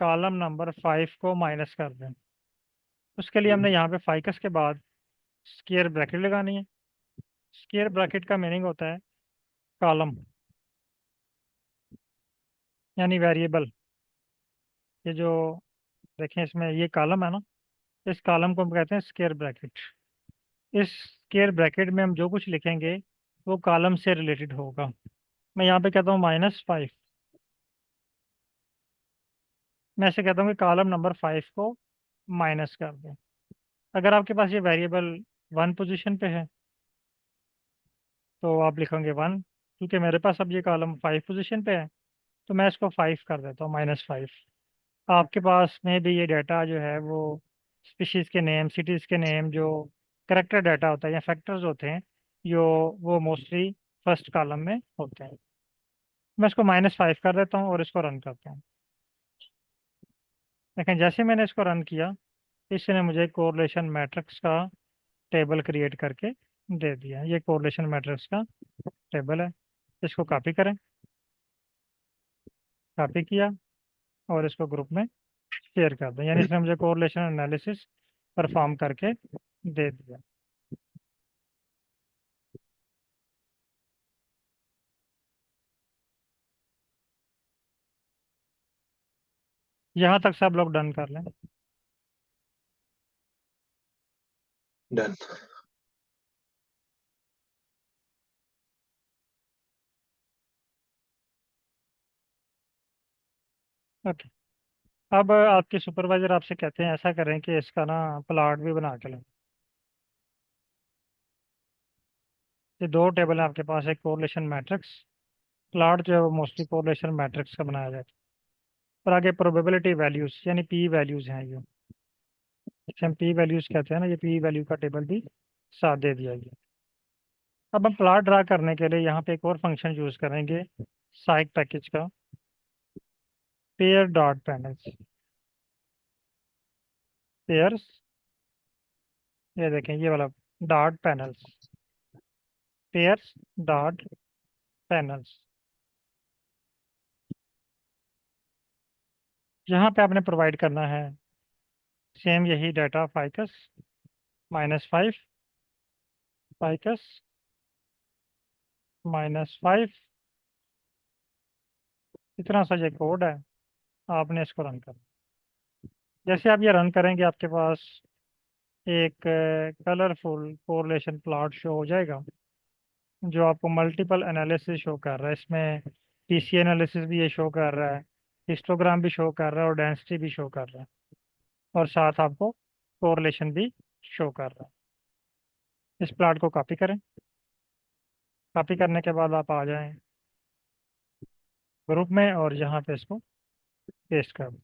S1: कॉलम नंबर 5 को माइनस कर दें। उसके लिए हमने यहाँ पे फाइकस के बाद स्क्वायर ब्रैकेट लगानी है। स्क्वायर ब्रैकेट का मीनिंग होता है कॉलम। यानी वेरिएबल। ये जो देखें इसमें ये कॉलम है ना, इस कॉलम को हम कहते हैं स्क्वायर ब्रैकेट। इस स्क्वायर ब्रैकेट में हम जो कुछ लिखेंगे वो कॉलम से रिलेटेड होगा। मैं यहाँ पे कहता हूँ -5। मैं ऐसे कहता हूँ कि कॉलम नंबर 5 को माइनस कर दें। अगर आपके पास ये वेरिएबल 1 पोजीशन पे है तो आप लिखेंगे 1। क्योंकि मेरे पास अब ये कॉलम 5 पोजीशन पे है तो मैं इसको 5 कर देता हूँ, -5। आपके पास में भी ये डाटा जो है वो स्पीशीज़ के नेम, सिटीज़ के नेम, जो करेक्टर डाटा होता है या फैक्टर्स होते हैं, जो वो मोस्टली फर्स्ट कॉलम में होते हैं। मैं इसको -5 कर देता हूँ और इसको रन करता हूँ। लेकिन जैसे मैंने इसको रन किया, इसने मुझे कोरिलेशन मैट्रिक्स का टेबल क्रिएट करके दे दिया। ये कोरिलेशन मैट्रिक्स का टेबल है। इसको कॉपी करें, कॉपी किया और इसको ग्रुप में शेयर कर दें। यानी इसने मुझे कोरिलेशन एनालिसिस परफॉर्म करके दे दिया। यहाँ तक सब लोग डन कर लें।
S4: डन।
S1: ओके। अब आपके सुपरवाइजर आपसे कहते हैं ऐसा करें कि इसका ना प्लॉट भी बना के लें। ये दो टेबल हैं आपके पास, एक कोरिलेशन मैट्रिक्स। प्लॉट जो है वो मोस्टली कोरिलेशन मैट्रिक्स का बनाया जाता है। और आगे प्रोबेबिलिटी वैल्यूज यानी पी वैल्यूज हैं ये, इसे हम पी वैल्यूज कहते हैं ना। ये पी वैल्यू का टेबल भी साथ दे दिया गया। अब हम प्लॉट ड्रा करने के लिए यहाँ पे एक और फंक्शन यूज करेंगे साइक पैकेज का, पेयर डॉट पैनल्स। पेयर्स, ये देखें ये वाला dot panels, pairs dot panels. यहाँ पे आपने प्रोवाइड करना है सेम यही डाटा, फाइकस -5, फाइकस -5। इतना सा ये कोड है, आपने इसको रन करना। जैसे आप ये रन करेंगे आपके पास एक कलरफुल कोरिलेशन प्लॉट शो हो जाएगा, जो आपको मल्टीपल एनालिसिस शो कर रहा है। इसमें पीसी एनालिसिस भी ये शो कर रहा है, हिस्टोग्राम भी शो कर रहा है और डेंसिटी भी शो कर रहा है, और साथ आपको कोरिलेशन भी शो कर रहा है। इस प्लॉट को कॉपी करें। कॉपी करने के बाद आप आ जाएं ग्रुप में और यहाँ पे इसको पेस्ट कर दें।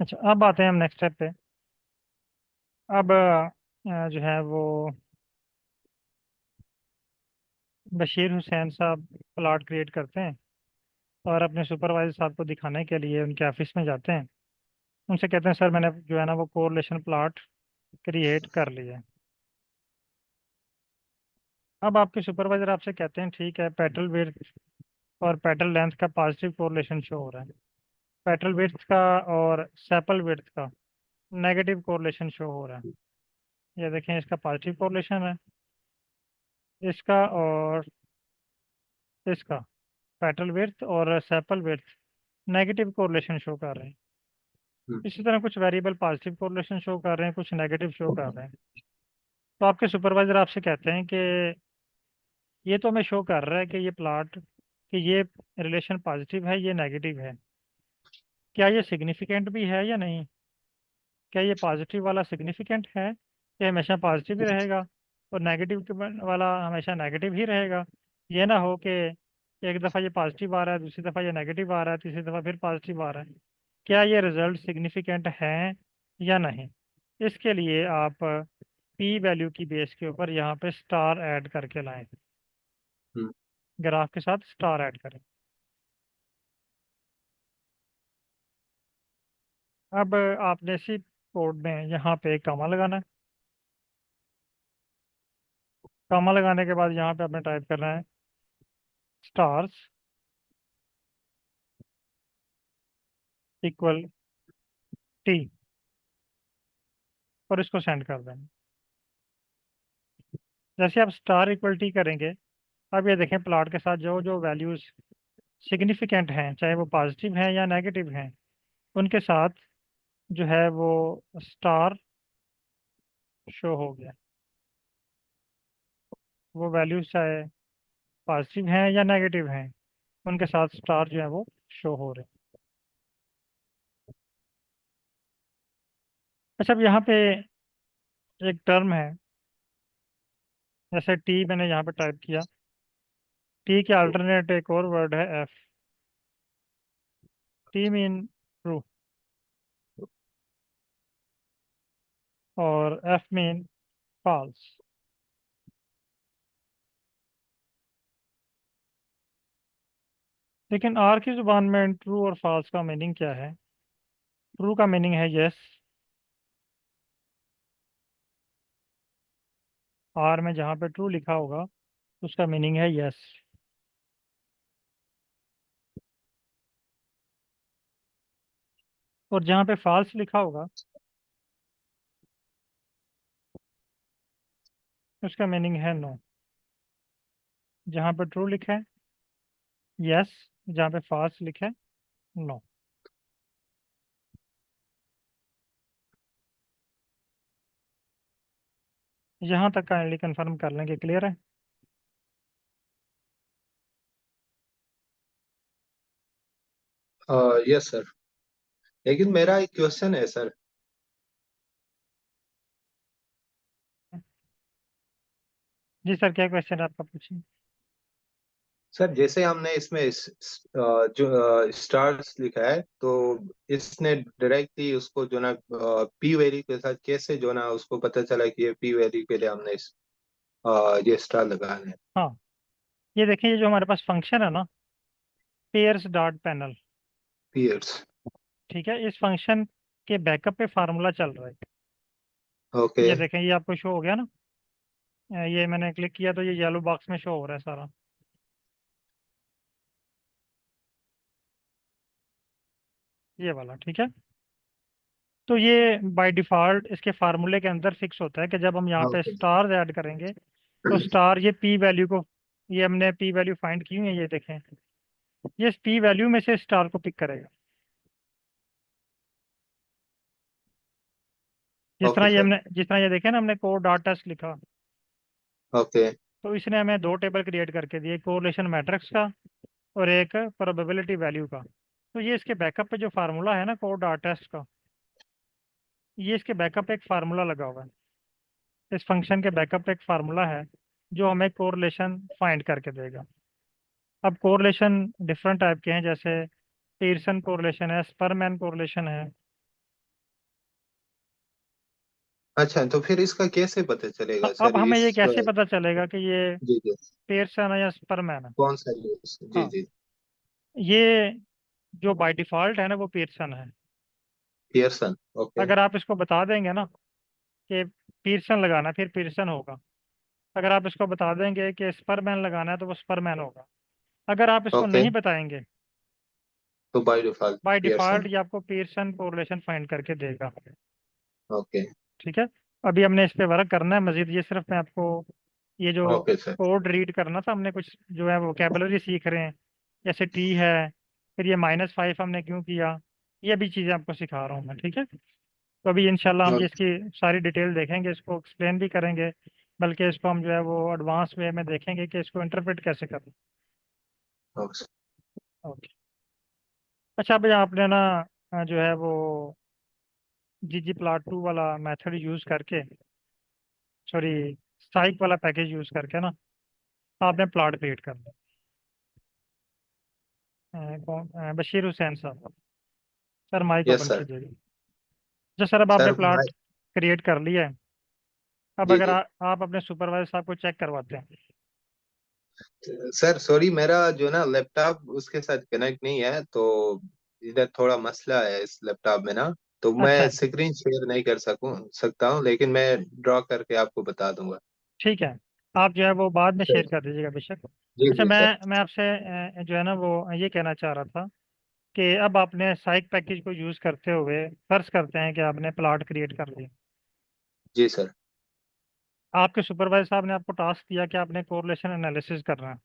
S1: अच्छा, अब आते हैं हम नेक्स्ट स्टेप पे। अब जो है वो बशीर हुसैन साहब प्लॉट क्रिएट करते हैं और अपने सुपरवाइजर साहब को दिखाने के लिए उनके ऑफिस में जाते हैं। उनसे कहते हैं सर मैंने जो है ना वो कोरिलेशन प्लॉट क्रिएट कर लिया है। अब आपके सुपरवाइजर आपसे कहते हैं ठीक है, पेट्रोल विड्थ और पेट्रोल लेंथ का पॉजिटिव कोरिलेशन शो हो रहा है, पेट्रोल विड्थ का और सेपल विड्थ का नेगेटिव कोरिलेशन शो हो रहा है। ये देखें इसका पॉजिटिव कोरिलेशन है, इसका और इसका पेट्रोल विड्थ और sepal width negative correlation show कर रहे हैं। इसी तरह कुछ वेरिएबल पॉजिटिव कोरिलेशन शो कर रहे हैं, कुछ नेगेटिव शो कर रहे हैं। तो आपके सुपरवाइजर आपसे कहते हैं कि ये तो हमें शो कर रहा है कि ये प्लॉट, कि ये रिलेशन पॉजिटिव है, ये नेगेटिव है। क्या ये सिग्निफिकेंट भी है या नहीं? क्या ये पॉजिटिव वाला सिग्निफिकेंट है, ये हमेशा पॉजिटिव ही रहेगा और नेगेटिव वाला हमेशा नेगेटिव ही रहेगा? ये ना हो कि एक दफ़ा ये पॉजिटिव आ रहा है, दूसरी दफ़ा ये नेगेटिव आ रहा है, तीसरी दफ़ा फिर पॉजिटिव आ रहा है। क्या ये रिजल्ट सिग्निफिकेंट हैं या नहीं? इसके लिए आप पी वैल्यू की बेस के ऊपर यहाँ पे स्टार ऐड करके लाएं। ग्राफ के साथ स्टार ऐड करें। अब आपने इसी कोड में यहाँ पे एक कॉमा लगाना है। कॉमा लगाने के बाद यहाँ पे आपने टाइप करना है स्टार्स इक्वल टी और इसको सेंड कर देंगे। जैसे आप स्टार इक्वल टी करेंगे, अब ये देखें प्लॉट के साथ जो जो वैल्यूज सिग्निफिकेंट हैं, चाहे वो पॉजिटिव हैं या नेगेटिव हैं, उनके साथ जो है वो स्टार शो हो गया। वो वैल्यूज चाहे पॉजिटिव हैं या नेगेटिव हैं, उनके साथ स्टार जो है वो शो हो रहे हैं। अच्छा, अब यहाँ पे एक टर्म है, जैसे टी मैंने यहाँ पे टाइप किया, टी के अल्टरनेट एक और वर्ड है एफ। टी मीन ट्रू और एफ मीन फॉल्स। लेकिन आर की जुबान में ट्रू और फॉल्स का मीनिंग क्या है? ट्रू का मीनिंग है यस, आर में जहाँ पे ट्रू लिखा होगा उसका मीनिंग है यस। और जहाँ पे फॉल्स लिखा होगा उसका मीनिंग है नो। जहाँ पे ट्रू लिखा है यस, जहाँ पे फॉल्स लिखा है नो। यहाँ तक काइंडली कंफर्म कर लेंगे, क्लियर है?
S4: यस सर, लेकिन मेरा एक क्वेश्चन है सर।
S1: जी सर, क्या क्वेश्चन आपका पूछिए।
S4: सर जैसे हमने इसमें जो स्टार्स लिखा है, तो इसने डायरेक्टली उसको जो ना पी वैल्यू के साथ कैसे जो ना उसको पता चला कि ये पी वैल्यू के लिए हमने ये स्टार लगाना है।
S1: हाँ, ये देखिए, ये जो हमारे पास फंक्शन है ना, पेयर्स डॉट पैनल,
S4: पीयर्स।
S1: ठीक है, इस फंक्शन के बैकअप पे फार्मूला चल रहा है।
S4: ओके।
S1: ये देखें, ये आपको शो हो गया ना, ये मैंने क्लिक किया तो ये येलो बॉक्स में शो हो रहा है सारा। ये वाला, ठीक है। तो ये बाय डिफ़ॉल्ट इसके फार्मूले के अंदर फिक्स होता है कि जब हम यहाँ पे
S4: ओके।
S1: स्टार ऐड करेंगे तो स्टार ये पी वैल्यू को, ये हमने पी वैल्यू फाइंड की हुई है, ये देखें, ये पी वैल्यू में से स्टार को पिक करेगा।
S4: Okay sir.
S1: जिस तरह ये देखें ना, हमने कोड डॉट टेस्ट लिखा,
S4: ओके।
S1: तो इसने हमें दो टेबल क्रिएट करके दिए, कोरिलेशन मैट्रिक्स का और एक प्रोबेबिलिटी वैल्यू का। तो ये इसके बैकअप पे जो फार्मूला है ना कोड डॉट टेस्ट का, ये इसके बैकअप पे एक फार्मूला लगा हुआ है। इस फंक्शन के बैकअप पे एक फार्मूला है जो हमें कोरिलेशन फाइंड करके देगा। अब कोरिलेशन डिफरेंट टाइप के हैं, जैसे पीयरसन कोरिलेशन है, स्परमैन कोरिलेशन है।
S4: अच्छा, तो फिर इसका कैसे पता चलेगा
S1: अब
S4: सर
S1: हमें ये
S4: इस
S1: कैसे पता चलेगा कि ये
S4: जी जी,
S1: पीयरसन है या स्परमैन है?
S4: कौन सा यूज, जी
S1: हाँ,
S4: जी।
S1: ये जो बाय डिफ़ॉल्ट है ना वो पीयरसन है।
S4: पियर्सन। ओके।
S1: अगर आप इसको बता देंगे ना कि पीयरसन लगाना है, फिर पीयरसन होगा। अगर आप इसको बता देंगे कि स्परमैन लगाना है तो वो स्परमैन होगा। अगर आप इसको
S4: ओके,
S1: नहीं बताएंगे,
S4: तो by default
S1: by
S4: Pearson.
S1: Default ये आपको पीयरसन कोरिलेशन फाइंड करके देगा।
S4: ओके।
S1: ठीक है, अभी हमने इस पे वर्क करना है मजीद। ये सिर्फ मैं आपको ये जो
S4: ओके सर।
S1: कोड रीड करना था, हमने कुछ जो है वोकेबलरी सीख रहे हैं, जैसे टी है, फिर ये -5 हमने क्यों किया, ये भी चीज़ें आपको सिखा रहा हूँ मैं, ठीक है। तो अभी इंशाल्लाह हम
S4: ओके।
S1: इसकी सारी डिटेल देखेंगे, इसको एक्सप्लेन भी करेंगे, बल्कि इसको हम जो है वो एडवांस वे में देखेंगे कि इसको इंटरप्रेट कैसे करें।
S4: ओके।
S1: ओके। अच्छा, भाई आपने ना जो है वो ggplot2 वाला मेथड यूज़ करके, सॉरी, साइक वाला पैकेज यूज़ करके ना आपने प्लॉट क्रिएट करना। बशीर हुसैन साहब, sir mike
S4: yes
S1: open
S4: sir.
S1: कीजिएगा। अच्छा सर, अब आपने
S4: सर
S1: प्लॉट क्रिएट कर लिया है। अब
S4: जी
S1: अगर
S4: जी।
S1: आप अपने सुपरवाइजर साहब को चेक करवाते हैं।
S4: सर सॉरी, मेरा जो ना लैपटॉप उसके साथ कनेक्ट नहीं है, तो इधर थोड़ा मसला है इस लैपटॉप में ना, तो
S1: अच्छा,
S4: मैं स्क्रीन शेयर नहीं कर सकता हूँ, लेकिन मैं ड्रॉ करके आपको बता दूंगा।
S1: ठीक है, आप जो है वो बाद में शेयर कर दीजिएगा बेशक।
S4: जी
S1: अच्छा,
S4: जी सर।
S1: मैं आपसे जो है ना वो ये कहना चाह रहा था कि अब आपने साइक पैकेज को यूज़ करते हुए फर्ज करते हैं कि आपने प्लॉट क्रिएट कर लिया।
S4: जी सर।
S1: आपके सुपरवाइजर साहब ने आपको टास्क दिया कि आपने कोरिलेशन एनालिसिस करना है।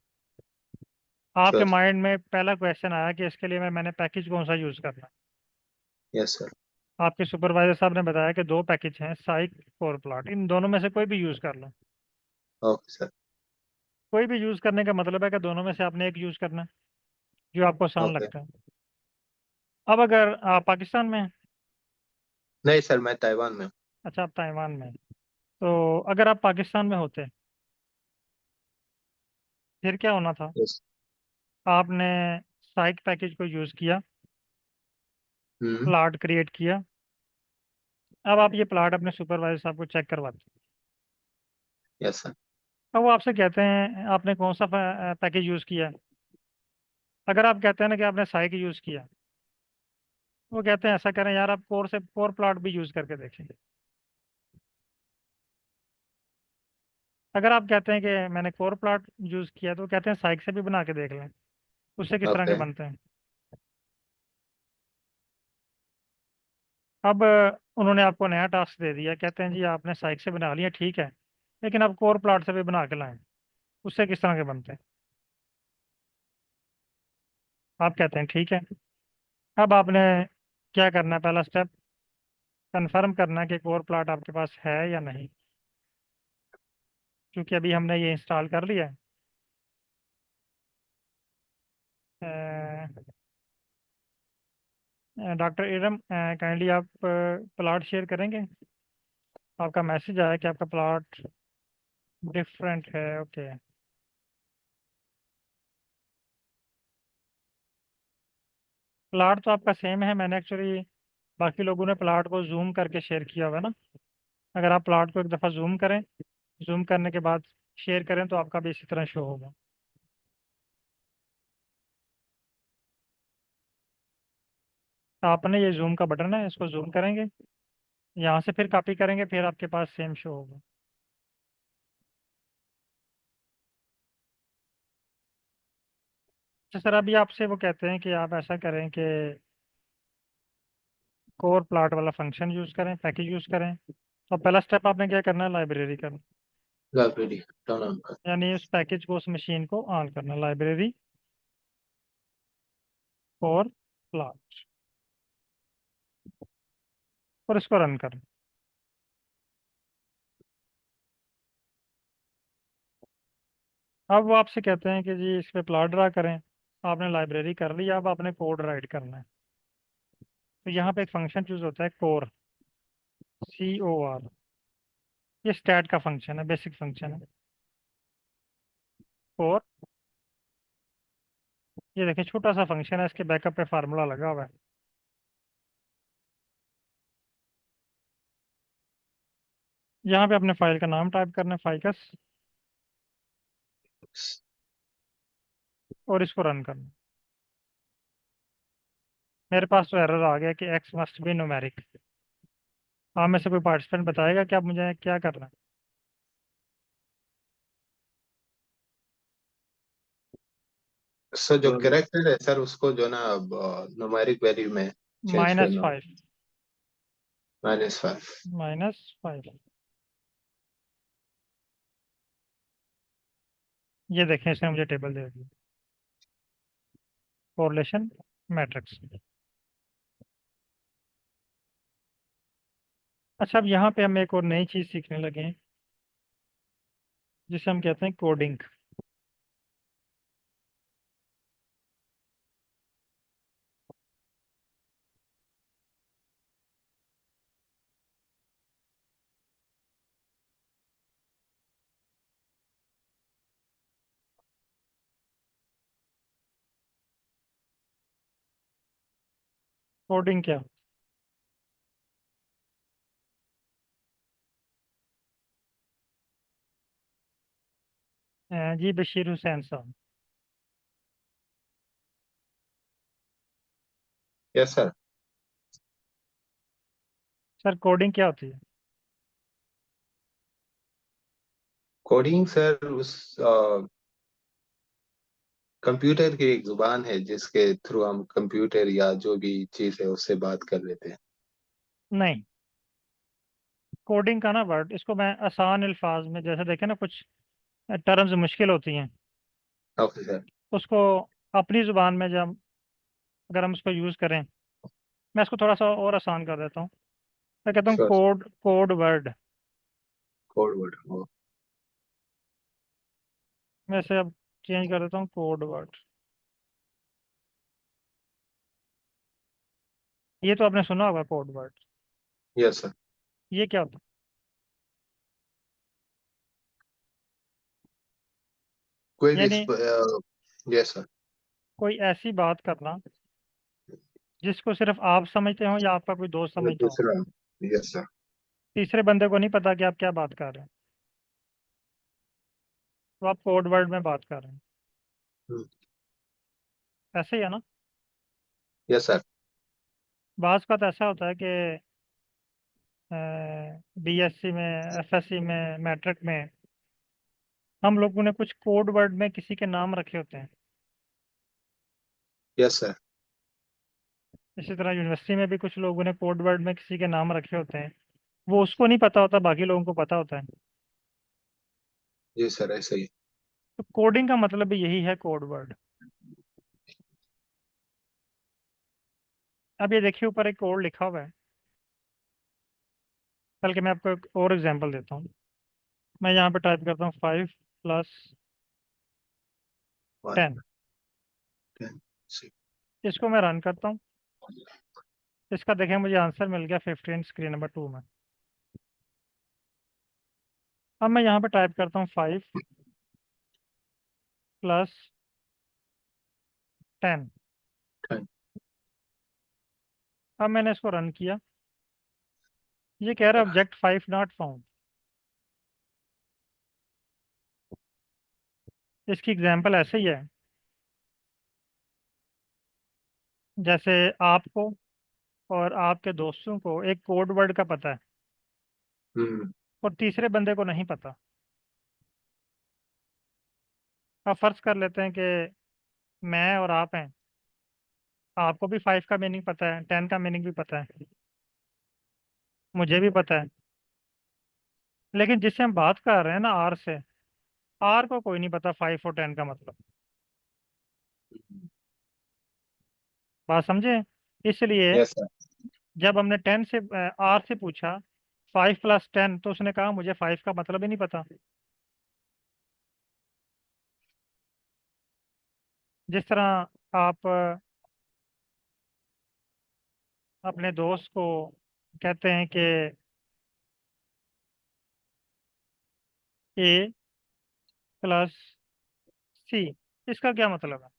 S1: आपके
S4: श्योर।
S1: माइंड में पहला क्वेश्चन आया कि इसके लिए मैंने पैकेज कौन सा यूज़ करना है।
S4: Yes sir.
S1: आपके सुपरवाइजर साहब ने बताया कि दो पैकेज हैं, साइक और प्लॉट, इन दोनों में से कोई भी यूज़ कर लो।
S4: Okay sir.
S1: कोई भी यूज़ करने का मतलब है कि दोनों में से आपने एक यूज़ करना है जो आपको आसान
S4: ओके।
S1: लगता है। अब अगर आप पाकिस्तान में हैं,
S4: नहीं सर, मैं ताइवान में हूँ।
S1: अच्छा आप ताइवान में हैं, तो अगर आप पाकिस्तान में होते फिर क्या होना था?
S4: यस।
S1: आपने साइक पैकेज को यूज़ किया,
S4: हम्म।
S1: प्लॉट क्रिएट किया। अब आप ये प्लॉट अपने सुपरवाइजर साहब को चेक करवाते हैं।
S4: Yes sir.
S1: अब वो आपसे कहते हैं आपने कौन सा पैकेज यूज़ किया है। अगर आप कहते हैं ना कि आपने साइक यूज़ किया, वो कहते हैं ऐसा करें यार, आप कोर प्लॉट भी यूज़ करके देखें। अगर आप कहते हैं कि मैंने कोर प्लॉट यूज़ किया, तो वो कहते हैं साइक से भी बना के देख लें, उससे किस तरह के
S4: ओके।
S1: बनते हैं। अब उन्होंने आपको नया टास्क दे दिया, कहते हैं जी आपने साइक से बना लिया ठीक है, लेकिन आप कोर प्लॉट से भी बना के लाएं, उससे किस तरह के बनते हैं। आप कहते हैं ठीक है। अब आपने क्या करना है, पहला स्टेप कंफर्म करना है कि कोर प्लॉट आपके पास है या नहीं। क्योंकि अभी हमने ये इंस्टॉल कर लिया है। डॉक्टर इरम, काइंडली आप प्लॉट शेयर करेंगे। आपका मैसेज आया कि आपका प्लॉट डिफरेंट है, ओके। प्लॉट तो आपका सेम है, मैंने एक्चुअली बाकी लोगों ने प्लॉट को जूम करके शेयर किया हुआ है ना। अगर आप प्लॉट को एक दफ़ा जूम करें, जूम करने के बाद शेयर करें, तो आपका भी इसी तरह शो होगा। आपने ये जूम का बटन है, इसको जूम करेंगे, यहाँ से फिर कॉपी करेंगे, फिर आपके पास सेम शो होगा। अच्छा सर, अभी आपसे वो कहते हैं कि आप ऐसा करें कि कोर प्लॉट वाला फंक्शन यूज़ करें, पैकेज यूज़ करें। तो पहला स्टेप आपने क्या करना है, लाइब्रेरी करना।
S4: लाइब्रेरी टर्न ऑन कर।
S1: यानी उस पैकेज को, उस मशीन को ऑन करना, लाइब्रेरी कोर प्लॉट, और इसको रन करना। अब वो आपसे कहते हैं कि जी इस पे प्लॉट ड्रा करें। आपने लाइब्रेरी कर ली, अब आपने कोड राइट करना है। तो यहाँ पे एक फंक्शन चूज होता है, कोर, COR। ये स्टैट का फंक्शन है, बेसिक फंक्शन है कोर। ये देखिए छोटा सा फंक्शन है, इसके बैकअप पे फार्मूला लगा हुआ है। यहाँ पे अपने फाइल का नाम टाइप करना है, फाइकस, और इसको रन करना है। मेरे पास तो एरर आ गया कि एक्स मस्ट बी न्यूमेरिक। आप में से कोई पार्टिसिपेंट बताएगा कि अब मुझे क्या करना है?
S4: सर जो कैरेक्टर है सर, उसको जो ना न्यूमेरिक वैल्यू में चेंज करना हो।
S1: -5।
S4: -5।
S1: -5। ये देखें, इसने मुझे टेबल दे दिया, कोरिलेशन मैट्रिक्स। अच्छा, अब यहाँ पे हम एक और नई चीज़ सीखने लगे हैं, जिसे हम कहते हैं कोडिंग। कोडिंग क्या? जी बशीर हुसैन साहब।
S4: Yes sir.
S1: सर कोडिंग क्या होती है?
S4: कोडिंग सर, उस कंप्यूटर की एक जुबान है जिसके थ्रू हम कंप्यूटर या जो भी चीज है उससे बात कर लेते हैं।
S1: नहीं, कोडिंग का ना वर्ड, इसको मैं आसान अल्फाज में, जैसे देखे ना कुछ टर्म्स मुश्किल होती हैं,
S4: ओके सर।
S1: उसको अपनी ज़ुबान में जब अगर हम उसको यूज़ करें, मैं इसको थोड़ा सा और आसान कर देता हूँ। मैं कहता हूँ
S4: sure.
S1: Code code word.
S4: Code word.
S1: मैं इसे अब चेंज कर देता हूँ कोड वर्ड। ये तो आपने सुना होगा कोड वर्ड।
S4: Yes sir.
S1: ये क्या होता है?
S4: कोई भी
S1: यानी
S4: यस सर।
S1: कोई ऐसी बात करना जिसको सिर्फ आप समझते हो या आपका कोई दोस्त समझता हो,
S4: दूसरा। Yes sir.
S1: तीसरे बंदे को नहीं पता कि आप क्या बात कर रहे हैं, तो आप कोड वर्ड में बात कर रहे हैं। ऐसे ही है ना?
S4: Yes sir.
S1: बाज़ का तो ऐसा होता है कि बीएससी में, एफएससी में, मैट्रिक में हम लोगों ने कुछ कोड वर्ड में किसी के नाम रखे होते हैं।
S4: Yes sir.
S1: इसी तरह यूनिवर्सिटी में भी कुछ लोगों ने कोड वर्ड में किसी के नाम रखे होते हैं, वो उसको नहीं पता होता, बाकी लोगों को पता होता है।
S4: जी सर ऐसे ही।
S1: तो कोडिंग का मतलब भी यही है, कोड वर्ड। अब ये देखिए ऊपर एक कोड लिखा हुआ है, बल्कि मैं आपको एक और एग्जांपल देता हूँ। मैं यहाँ पे टाइप करता हूँ 5 + 10।
S4: 1 10 6।
S1: इसको मैं रन करता हूँ। इसका देखें मुझे आंसर मिल गया 15 स्क्रीन नंबर 2 में। अब मैं यहाँ पे टाइप करता हूँ 5 + 10।
S4: 10।
S1: अब मैंने इसको रन किया, ये कह रहा है ऑब्जेक्ट 5 नॉट फाउंड। इसकी एग्जांपल ऐसे ही है, जैसे आपको और आपके दोस्तों को एक कोड वर्ड का पता है
S4: हम्म।
S1: और तीसरे बंदे को नहीं पता। अब फर्ज कर लेते हैं कि मैं और आप हैं, आपको भी 5 का मीनिंग पता है, 10 का मीनिंग भी पता है, मुझे भी पता है, लेकिन जिससे हम बात कर रहे हैं ना, आर से, आर को कोई नहीं पता 5 और 10 का मतलब। बात समझे? इसलिए
S4: यस सर।
S1: जब हमने 10 से आर से पूछा 5 + 10, तो उसने कहा मुझे 5 का मतलब ही नहीं पता। जिस तरह आप अपने दोस्त को कहते हैं कि A + C, इसका क्या मतलब है?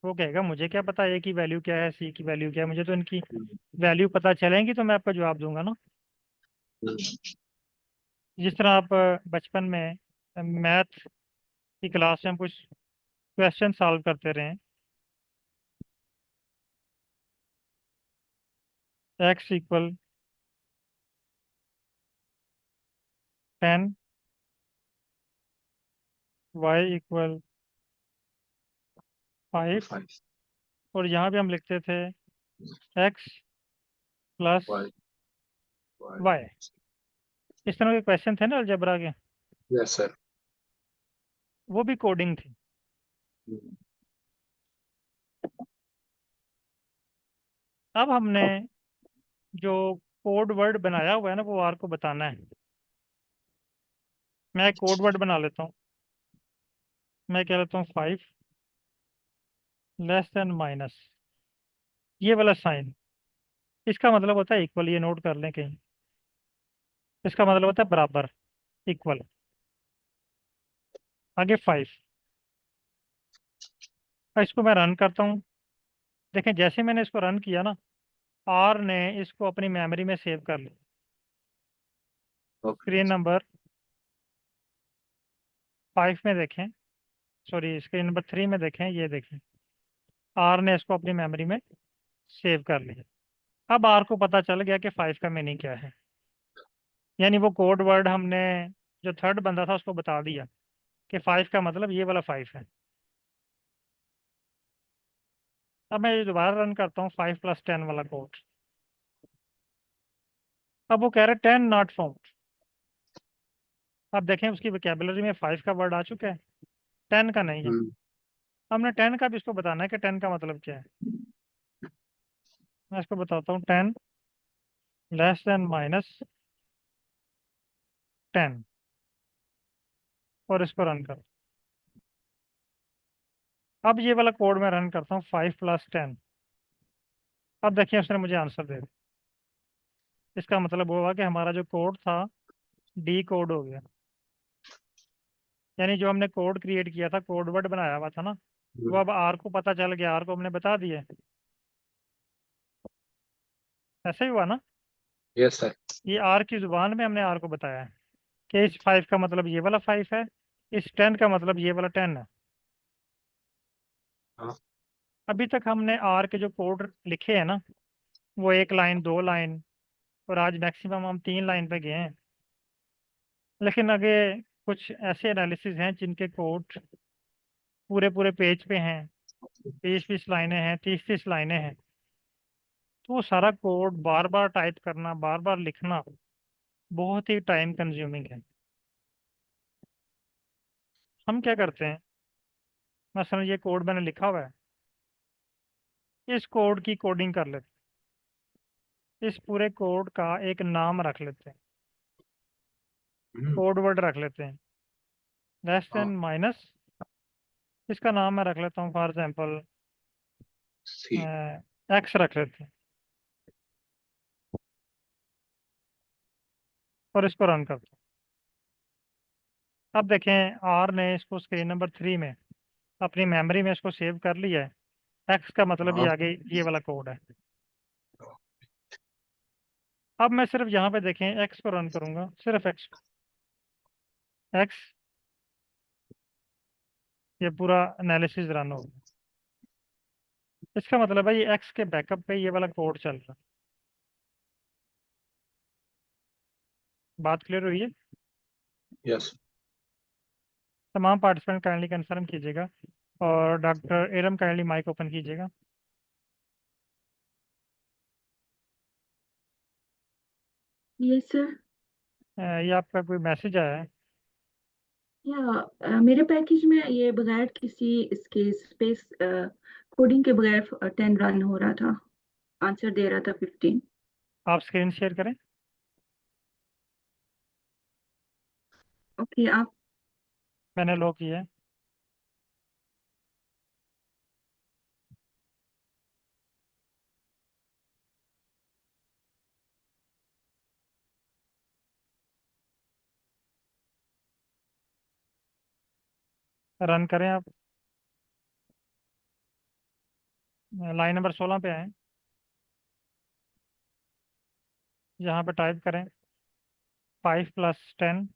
S1: वो कहेगा मुझे क्या पता ए की वैल्यू क्या है, सी की वैल्यू क्या है, मुझे तो इनकी वैल्यू पता चलेंगी तो मैं आपको जवाब दूंगा ना। जिस तरह आप बचपन में मैथ की क्लास में हम कुछ क्वेश्चन सॉल्व करते रहे, x = 10, y = 5,
S4: 5
S1: और यहाँ पे हम लिखते थे x +
S4: 1 1।
S1: y। इस तरह के क्वेश्चन थे ना अलजेब्रा के,
S4: यस सर।
S1: वो भी कोडिंग थी। अब हमने जो कोड वर्ड बनाया हुआ है ना, वो आर को बताना है। मैं कोड वर्ड बना लेता हूँ। मैं कह लेता हूँ 5 <, ये वाला साइन, इसका मतलब होता है इक्वल। ये नोट कर लें कहीं, इसका मतलब होता है बराबर, इक्वल। आगे 5। इसको मैं रन करता हूँ। देखें जैसे मैंने इसको रन किया ना, आर ने इसको अपनी मेमोरी में सेव कर लिया।
S4: ओके।
S1: स्क्रीन नंबर 5 में देखें, सॉरी स्क्रीन नंबर 3 में देखें, ये देखें, आर ने इसको अपनी मेमोरी में सेव कर लिया। अब आर को पता चल गया कि 5 का मीनिंग क्या है। यानी वो कोड वर्ड हमने जो थर्ड बंदा था उसको बता दिया कि 5 का मतलब ये वाला 5 है। अब मैं ये दोबारा रन करता हूँ 5 + 10 वाला कोड। अब वो कह रहे 10 नॉट फाउंड। अब देखें उसकी वोकैबुलरी में 5 का वर्ड आ चुका है, 10 का नहीं है। हमने 10 का भी इसको बताना है कि 10 का मतलब क्या है। मैं इसको बताता हूँ 10 लेस देन माइनस 10 और इसको रन कर। अब ये वाला कोड मैं रन करता हूँ 5 + 10। अब देखिए उसने मुझे आंसर दे दिया। इसका मतलब वो हुआ कि हमारा जो कोड था डी कोड हो गया। यानी जो हमने कोड क्रिएट किया था, कोड वर्ड बनाया हुआ था ना, वो अब आर को पता चल गया, आर को हमने बता दिया। ऐसा ही हुआ ना।
S4: Yes sir.
S1: ये आर की जुबान में हमने आर को बताया है कि इस 5 का मतलब ये वाला 5 है, इस 10 का मतलब ये वाला 10 है।
S4: हाँ।
S1: अभी तक हमने आर के जो कोड लिखे हैं ना, वो 1 लाइन 2 लाइन, और आज मैक्सिमम हम 3 लाइन पे गए हैं। लेकिन आगे कुछ ऐसे एनालिसिस हैं जिनके कोड पूरे पूरे पेज पे हैं, 20-20 लाइनें हैं, 30-30 लाइनें हैं। तो वो सारा कोड बार बार टाइप करना, बार बार लिखना बहुत ही टाइम कंज्यूमिंग है। हम क्या करते हैं, मसलन ये कोड मैंने लिखा हुआ है, इस कोड की कोडिंग कर लेते हैं, इस पूरे कोड का एक नाम रख लेते हैं, कोड वर्ड रख लेते हैं, लेस
S4: हाँ।
S1: Then minus. इसका नाम मैं रख लेता हूँ फॉर एग्जांपल
S4: सी।
S1: एक्स रख लेते हैं, और इसको रन करते हैं। अब देखें आर ने इसको स्क्रीन नंबर 3 में अपनी मेमोरी में इसको सेव कर लिया है। एक्स का मतलब ये
S4: हाँ।
S1: आगे ये वाला कोड है। अब मैं सिर्फ यहाँ पे देखें एक्स को रन करूंगा, सिर्फ एक्स। एक्स, ये पूरा एनालिसिस रन हो गया। इसका मतलब है ये एक्स के बैकअप पे ये वाला कोड चल रहा है। बात क्लियर हुई है।
S4: यस।
S1: तमाम पार्टिसिपेंट काइंडली कंफर्म कीजिएगा, और डॉक्टर एरम काइंडली माइक ओपन कीजिएगा।
S5: Yes sir.
S1: ये आपका कोई मैसेज आया है।
S5: मेरे पैकेज में ये बगैर किसी इसके स्पेस कोडिंग के बगैर 10 रन हो रहा था, आंसर दे रहा था 15।
S1: आप स्क्रीन शेयर करें।
S5: ओके आप।
S1: मैंने लो किया है। रन करें आप। लाइन नंबर 16 पे आए, यहाँ पे टाइप करें 5 + 10।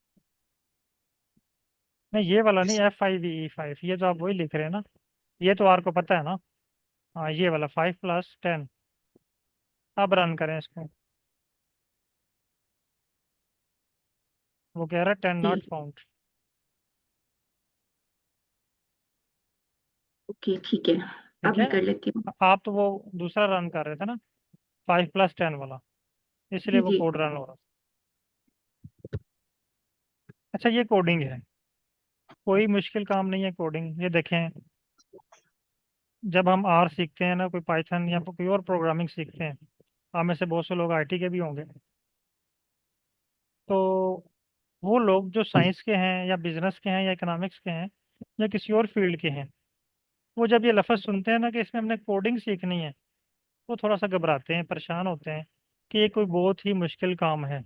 S1: नहीं ये वाला नहीं, F5E5, ये तो आप वही लिख रहे हैं ना, ये तो आपको पता है ना। हाँ ये वाला 5 + 10। अब रन करें इसको। वो कह रहा है 10 नॉट फाउंड।
S5: ओके ठीक है,
S1: ठीक
S5: अब
S1: है।
S5: मैं कर लेती हूँ।
S1: आप तो वो दूसरा रन कर रहे थे ना, 5 + 10 वाला, इसलिए
S5: जी
S1: वो
S5: जी।
S1: कोड रन हो रहा था। अच्छा ये कोडिंग है, कोई मुश्किल काम नहीं है कोडिंग। ये देखें, जब हम आर सीखते हैं ना, कोई पाइथन या कोई और प्रोग्रामिंग सीखते हैं, आप में से बहुत से लोग आईटी के भी होंगे, तो वो लोग जो साइंस के हैं या बिजनेस के हैं या इकोनॉमिक्स के हैं या किसी और फील्ड के हैं, वो जब ये लफ्ज़ सुनते हैं ना कि इसमें हमने कोडिंग सीखनी है, वो थोड़ा सा घबराते हैं, परेशान होते हैं कि ये कोई बहुत ही मुश्किल काम है।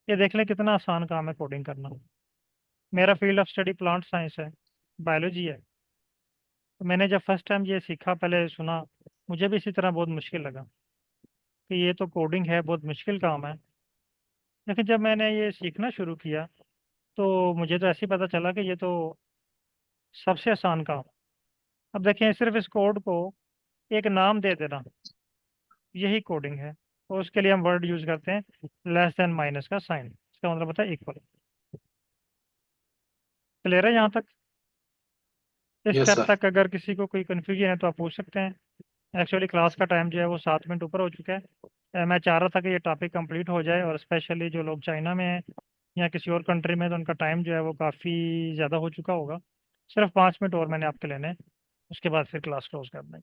S1: ये देख लें कितना आसान काम है कोडिंग करना। मेरा field of study plant science है, बायोलॉजी है। तो मैंने जब फर्स्ट टाइम ये सीखा, पहले सुना, मुझे भी इसी तरह बहुत मुश्किल लगा कि ये तो कोडिंग है, बहुत मुश्किल काम है। लेकिन जब मैंने ये सीखना शुरू किया, तो मुझे तो ऐसे ही पता चला कि ये तो सबसे आसान काम। अब देखें सिर्फ इस कोड को एक नाम दे देना, यही कोडिंग है। और उसके लिए हम वर्ड यूज़ करते हैं लेस देन माइनस का साइन, इसका मतलब होता है इक्वल। क्लियर है यहाँ तक? इस
S4: यस
S1: स्टेप
S4: सर।
S1: तक अगर किसी को कोई कन्फ्यूजन है तो आप पूछ सकते हैं। एक्चुअली क्लास का टाइम जो है वो 7 मिनट ऊपर हो चुका है। मैं चाह रहा था कि ये टॉपिक कंप्लीट हो जाए, और स्पेशली जो लोग चाइना में हैं या किसी और कंट्री में, तो उनका टाइम जो है वो काफ़ी ज़्यादा हो चुका होगा। सिर्फ 5 मिनट और मैंने आपके लेने हैं, उसके बाद फिर क्लास क्लोज कर देंगे।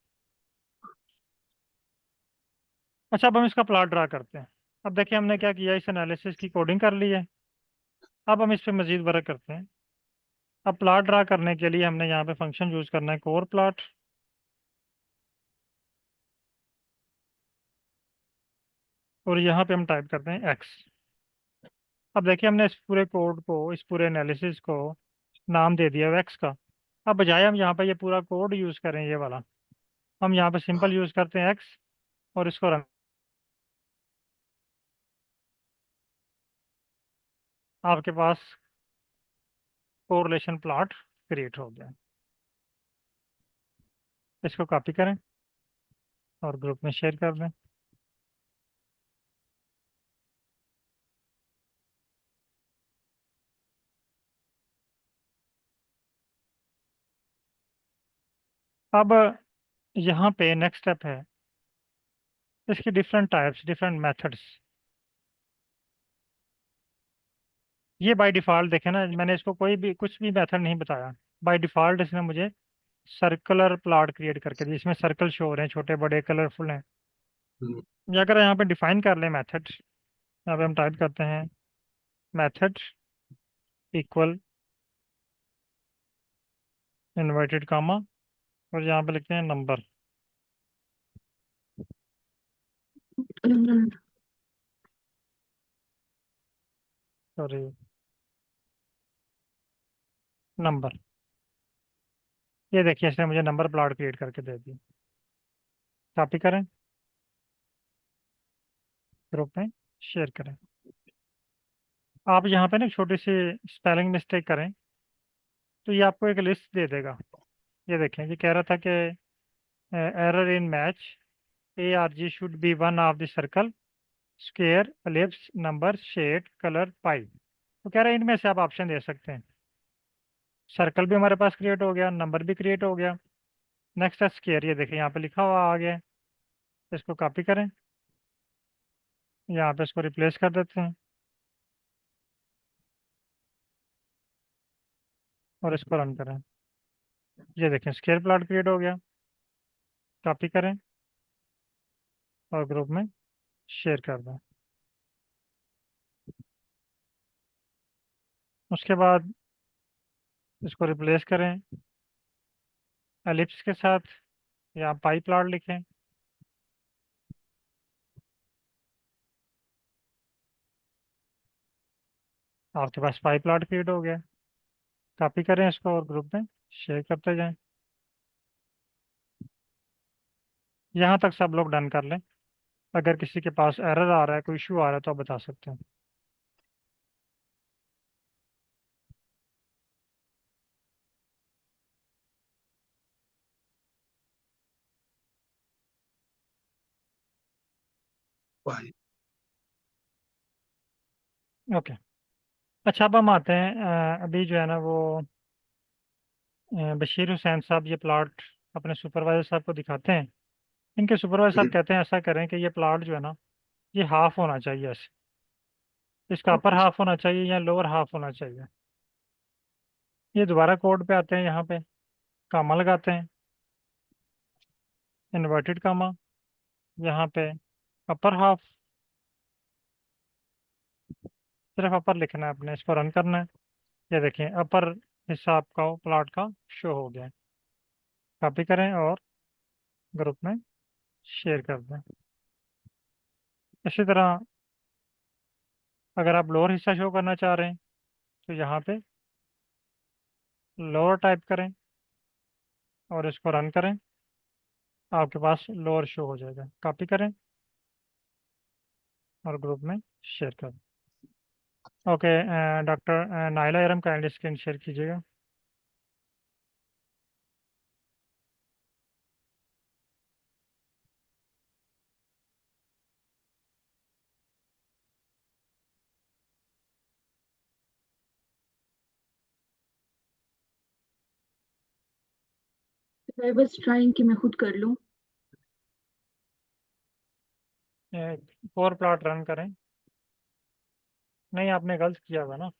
S1: अच्छा, अब हम इसका प्लॉट ड्रा करते हैं। अब देखिए हमने क्या किया, इस एनालिसिस की कोडिंग कर ली है। अब हम इस पर मज़ीद वर्क करते हैं। अब प्लॉट ड्रा करने के लिए हमने यहाँ पे फंक्शन यूज़ करना है कोर प्लॉट, और यहाँ पे हम टाइप करते हैं एक्स। अब देखिए हमने इस पूरे कोड को, इस पूरे एनालिसिस को नाम दे दिया एक्स का। अब बजाय हम यहाँ पे ये पूरा कोड यूज़ करें ये वाला, हम यहाँ पे सिंपल यूज़ करते हैं एक्स, और इसको रन। आपके पास कोरिलेशन प्लॉट क्रिएट हो गया। इसको कॉपी करें और ग्रुप में शेयर कर दें। अब यहाँ पे नेक्स्ट स्टेप है, इसकी डिफरेंट टाइप्स, डिफरेंट मेथड्स। ये बाय डिफ़ॉल्ट देखें ना, मैंने इसको कोई भी कुछ भी मेथड नहीं बताया। बाय डिफ़ॉल्ट इसने मुझे सर्कुलर प्लॉट क्रिएट करके दिया, जिसमें सर्कल शो हो रहे हैं, छोटे बड़े कलरफुल हैं।
S4: हम्म,
S1: या अगर यहाँ पे डिफाइन कर लें मेथड, यहाँ पे हम टाइप करते हैं मेथड इक्वल इन्वर्टेड कामा, और यहाँ पे लिखते हैं नंबर, सॉरी नंबर। ये देखिए इसने मुझे नंबर प्लॉट क्रिएट करके दे दी। कॉपी करें, ग्रुप में शेयर करें। आप यहाँ पे ना छोटी सी स्पेलिंग मिस्टेक करें तो ये आपको एक लिस्ट दे देगा। ये देखें, ये कह रहा था कि error in match A R G should be one of the circle square ellipse number shade colour pie. तो कह रहा है इनमें से आप ऑप्शन दे सकते हैं। सर्कल भी हमारे पास क्रिएट हो गया, नंबर भी क्रिएट हो गया। नेक्स्ट है स्क्वेयर, ये देखिए यहाँ पे लिखा हुआ आ गया है। इसको कॉपी करें, यहाँ पे इसको रिप्लेस कर देते हैं, और इसको रन करें। ये देखें स्क्वेयर प्लॉट क्रिएट हो गया। कॉपी करें और ग्रुप में शेयर कर दें। उसके बाद इसको रिप्लेस करें एलिप्स के साथ, या पाई प्लॉट लिखें। आपके पास पाई प्लॉट क्रिएट हो गया। कॉपी करें इसको और ग्रुप में शेयर करते जाएं। यहाँ तक सब लोग डन कर लें। अगर किसी के पास एरर आ रहा है, कोई इशू आ रहा है, तो आप बता सकते हैं।
S4: भाई।
S1: ओके। अच्छा, अब हम आते हैं अभी जो है ना वो बशीर हुसैन साहब ये प्लॉट अपने सुपरवाइजर साहब को दिखाते हैं। इनके सुपरवाइजर साहब कहते हैं ऐसा करें कि ये प्लॉट जो है ना, ये हाफ होना चाहिए ऐसे। इसका अपर हाफ होना चाहिए या लोअर हाफ होना चाहिए। ये दोबारा कोड पे आते हैं, यहाँ पे कामा लगाते हैं, इन्वर्टेड कामा, यहाँ पे अपर हाफ, सिर्फ अपर लिखना है अपने, इसको रन करना है। ये देखें अपर हिस्सा आपका प्लॉट का शो हो गया है। कॉपी करें और ग्रुप में शेयर कर दें। इसी तरह अगर आप लोअर हिस्सा शो करना चाह रहे हैं तो यहाँ पे लोअर टाइप करें और इसको रन करें, आपके पास लोअर शो हो जाएगा। कॉपी करें और ग्रुप में शेयर करें। Okay, doctor Naila Iram kindly screen share कीजिएगा।
S5: आई वाज ट्राइंग कि मैं खुद कर लूं।
S1: 4 प्लॉट रन करें। नहीं, आपने गलत किया हुआ ना।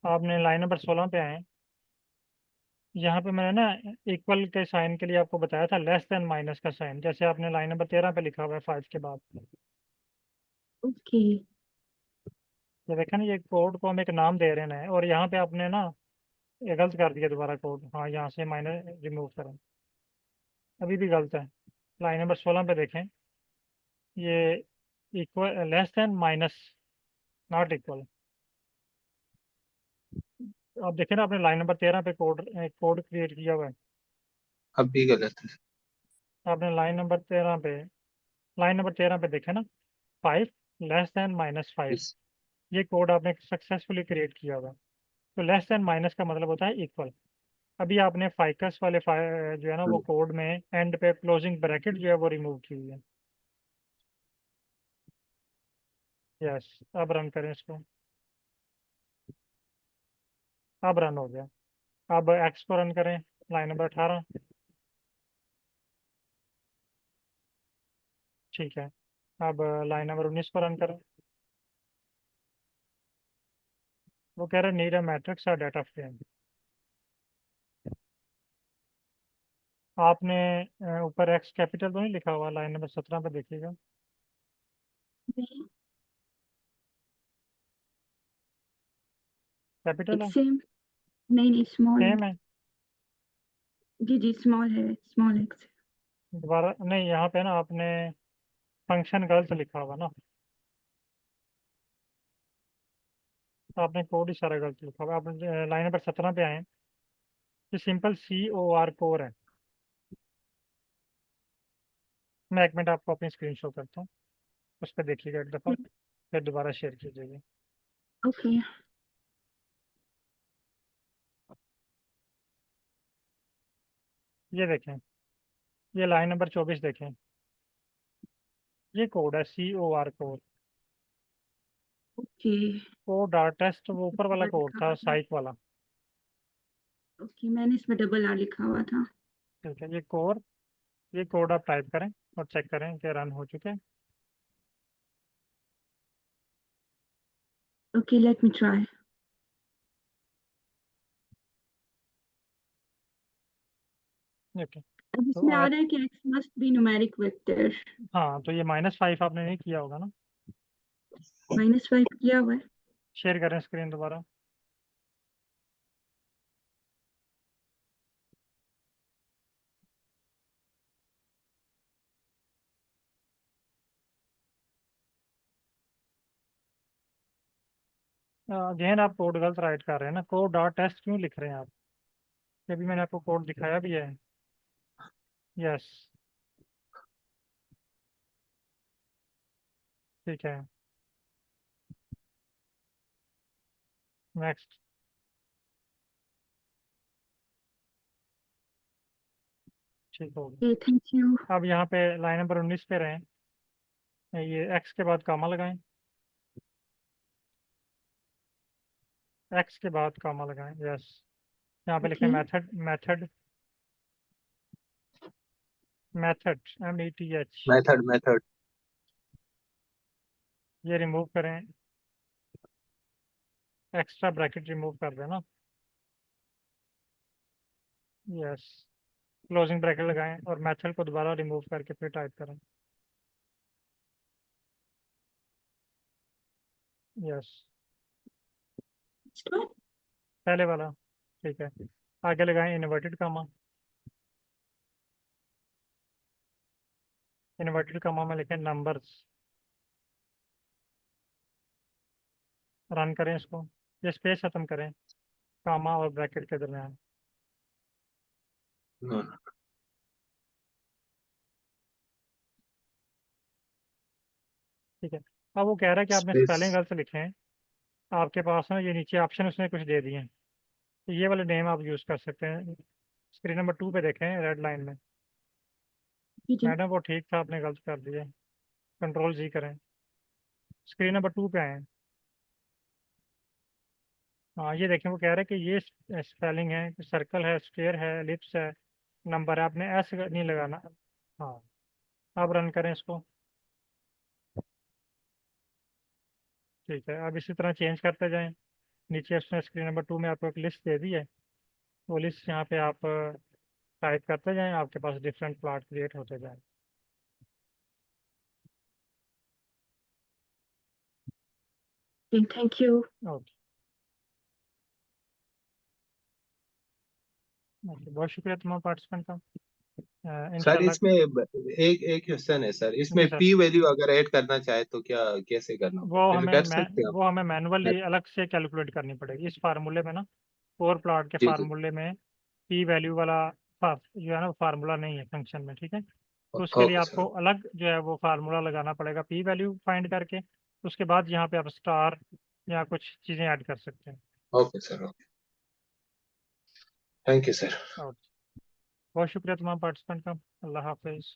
S1: आपने लाइन नंबर 16 पे आए। यहाँ पे मैंने ना इक्वल के साइन के लिए आपको बताया था लेस देन माइनस का साइन, जैसे आपने लाइन नंबर 13 पे लिखा हुआ है 5 के बाद।
S5: ओके।
S1: ये देखें ना, ये कोड को हम एक नाम दे रहे हैं और यहाँ पे आपने ना ये गलत कर दिया दोबारा कोड। हाँ, यहाँ से माइनस रिमूव करें, अभी भी गलत है। लाइन नंबर 16 पे देखें, ये equal less than minus, not equal. आप देखें ना, आपने लाइन नंबर 13 पे कोड क्रिएट किया हुआ है।
S4: अब भी गलत है।
S1: आपने लाइन नंबर 13 पे देखें ना, 5 लेस देन -5,
S4: इस
S1: ये कोड आपने सक्सेसफुली क्रिएट किया हुआ है। तो लेस देन माइनस का मतलब होता है इक्वल। अभी आपने फाइकस वाले जो है ना वो कोड में एंड पे क्लोजिंग ब्रैकेट जो है वो रिमूव की हुई है। यस, अब रन करें इसको। अब रन हो गया। अब एक्स को रन करें, लाइन नंबर 18। ठीक है। अब लाइन नंबर 19 को रन करें। वो कह रहे नीड अ मैट्रिक्स और डाटा फ्रेम। आपने ऊपर एक्स कैपिटल तो नहीं लिखा हुआ, लाइन नंबर 17 पे देखिएगा।
S5: नहीं,
S1: कैपिटल है,
S5: एक सेम। नहीं नहीं, स्मॉल है।
S1: सेम है।
S5: जी जी, स्मॉल है, स्मॉल एक्स।
S1: दोबारा नहीं, यहाँ पे ना आपने फंक्शन गलत लिखा हुआ ना, आपने कोड ही सारा गलत लिखा हुआ। आप लाइन नंबर 17 पे आए। ये सिंपल COR कोर है। मैं एक मिनट आपको अपनी स्क्रीन शो करता हूँ, उस पर देखिएगा एक दफ़ा, फिर दोबारा शेयर कीजिएगा।
S5: ओके।
S1: ये देखें, ये लाइन नंबर 24 देखें, ये कोड है COR code.
S5: Okay.
S1: Code R test वो ऊपर वाला
S5: डबल
S1: कोड
S5: लिखा
S1: था,
S5: हुआ था।
S1: साइक वाला।
S5: ओके, मैंने इसमें डबल आर लिखा हुआ था।
S1: ठीक है, ये कोड आप टाइप करें और चेक करें कि रन हो चुके हैं।
S5: Okay, let me try.
S1: Okay.
S5: अब
S1: तो
S5: इसमें आ रहा है कि x must be numeric vector.
S1: हाँ, तो ये -5 आपने नहीं किया होगा ना।
S5: -5 किया हुआ है।
S1: शेयर करें स्क्रीन दोबारा। अगेन आप कोड गलत राइट कर रहे हैं ना, कोड डॉट टेस्ट क्यों लिख रहे हैं आप? अभी मैंने आपको कोड दिखाया भी है। यस, ठीक है, नेक्स्ट। ठीक हो गया।
S5: Okay, thank you.
S1: अब यहाँ पे लाइन नंबर 19 पे रहें, ये एक्स के बाद कामा लगाएं, एक्स के बाद कामा लगाएं। यस, यहाँ पे लिखें
S5: okay.
S1: Method, method, method, METH।
S4: Method method
S1: ये रिमूव करें, एक्स्ट्रा ब्रैकेट रिमूव कर देना। यस, क्लोजिंग ब्रैकेट लगाएं और मेथड को दोबारा रिमूव करके फिर टाइप करें। यस, पहले वाला। ठीक है, आगे लगाएं इन्वर्टेड कामा। इन्वर्टेड कामा में लिखें नंबर्स। रन करें इसको, ये स्पेस खत्म करें कामा और ब्रैकेट के दरमियान।
S4: नो
S1: ठीक है। अब वो कह रहा है कि आपने
S4: स्पेस।
S1: स्पेलिंग गलत लिखे हैं। आपके पास ना ये नीचे ऑप्शन उसने कुछ दे दिए हैं, तो ये वाले नेम आप यूज़ कर सकते हैं। स्क्रीन नंबर 2 पे देखें रेड लाइन में।
S5: जी जी।
S1: मैडम वो ठीक था, आपने गलत कर दिए। कंट्रोल G करें, स्क्रीन नंबर 2 पे आए। हाँ, ये देखें, वो कह रहे हैं कि ये स्पेलिंग है, सर्कल है, स्क्वेयर है, एलिप्स है, नंबर है, आपने ऐसे नहीं लगाना। हाँ, अब रन करें इसको। ठीक है, अब इसी तरह चेंज करते जाएं। नीचे उसने स्क्रीन नंबर 2 में आपको एक लिस्ट दे दी है, वो लिस्ट यहाँ पे आप टाइप करते जाएं, आपके पास डिफरेंट प्लॉट क्रिएट होते जाएं।
S5: Thank you.
S1: ओके, बहुत शुक्रिया तमाम पार्टिसिपेंट का।
S4: सर
S1: इंशाल्लाह।
S4: इसमें एक एक क्वेश्चन है सर, इसमें
S1: जी सर,
S4: पी वैल्यू अगर ऐड करना चाहे तो क्या कैसे करना
S1: वो
S4: होगा,
S1: हमें
S4: कर सकते हैं आप?
S1: वो हमें मैनुअली अलग से कैलकुलेट करनी पड़ेगी इस फार्मूले में ना। फोर प्लॉट के
S4: जी जी।
S1: फार्मूले में पी वैल्यू वाला जो है ना फार्मूला नहीं है फंक्शन में, ठीक है। तो उसके लिए
S4: ओके
S1: आपको
S4: सर।
S1: अलग जो है वो फार्मूला लगाना पड़ेगा पी वैल्यू फाइंड करके। उसके बाद यहाँ पे आप स्टार या कुछ चीज़ें ऐड कर सकते हैं।
S4: Okay sir, okay, thank you sir.
S1: और बहुत शुक्रिया तमाम पार्टिसिपेंट का। अल्लाह हाफिज़।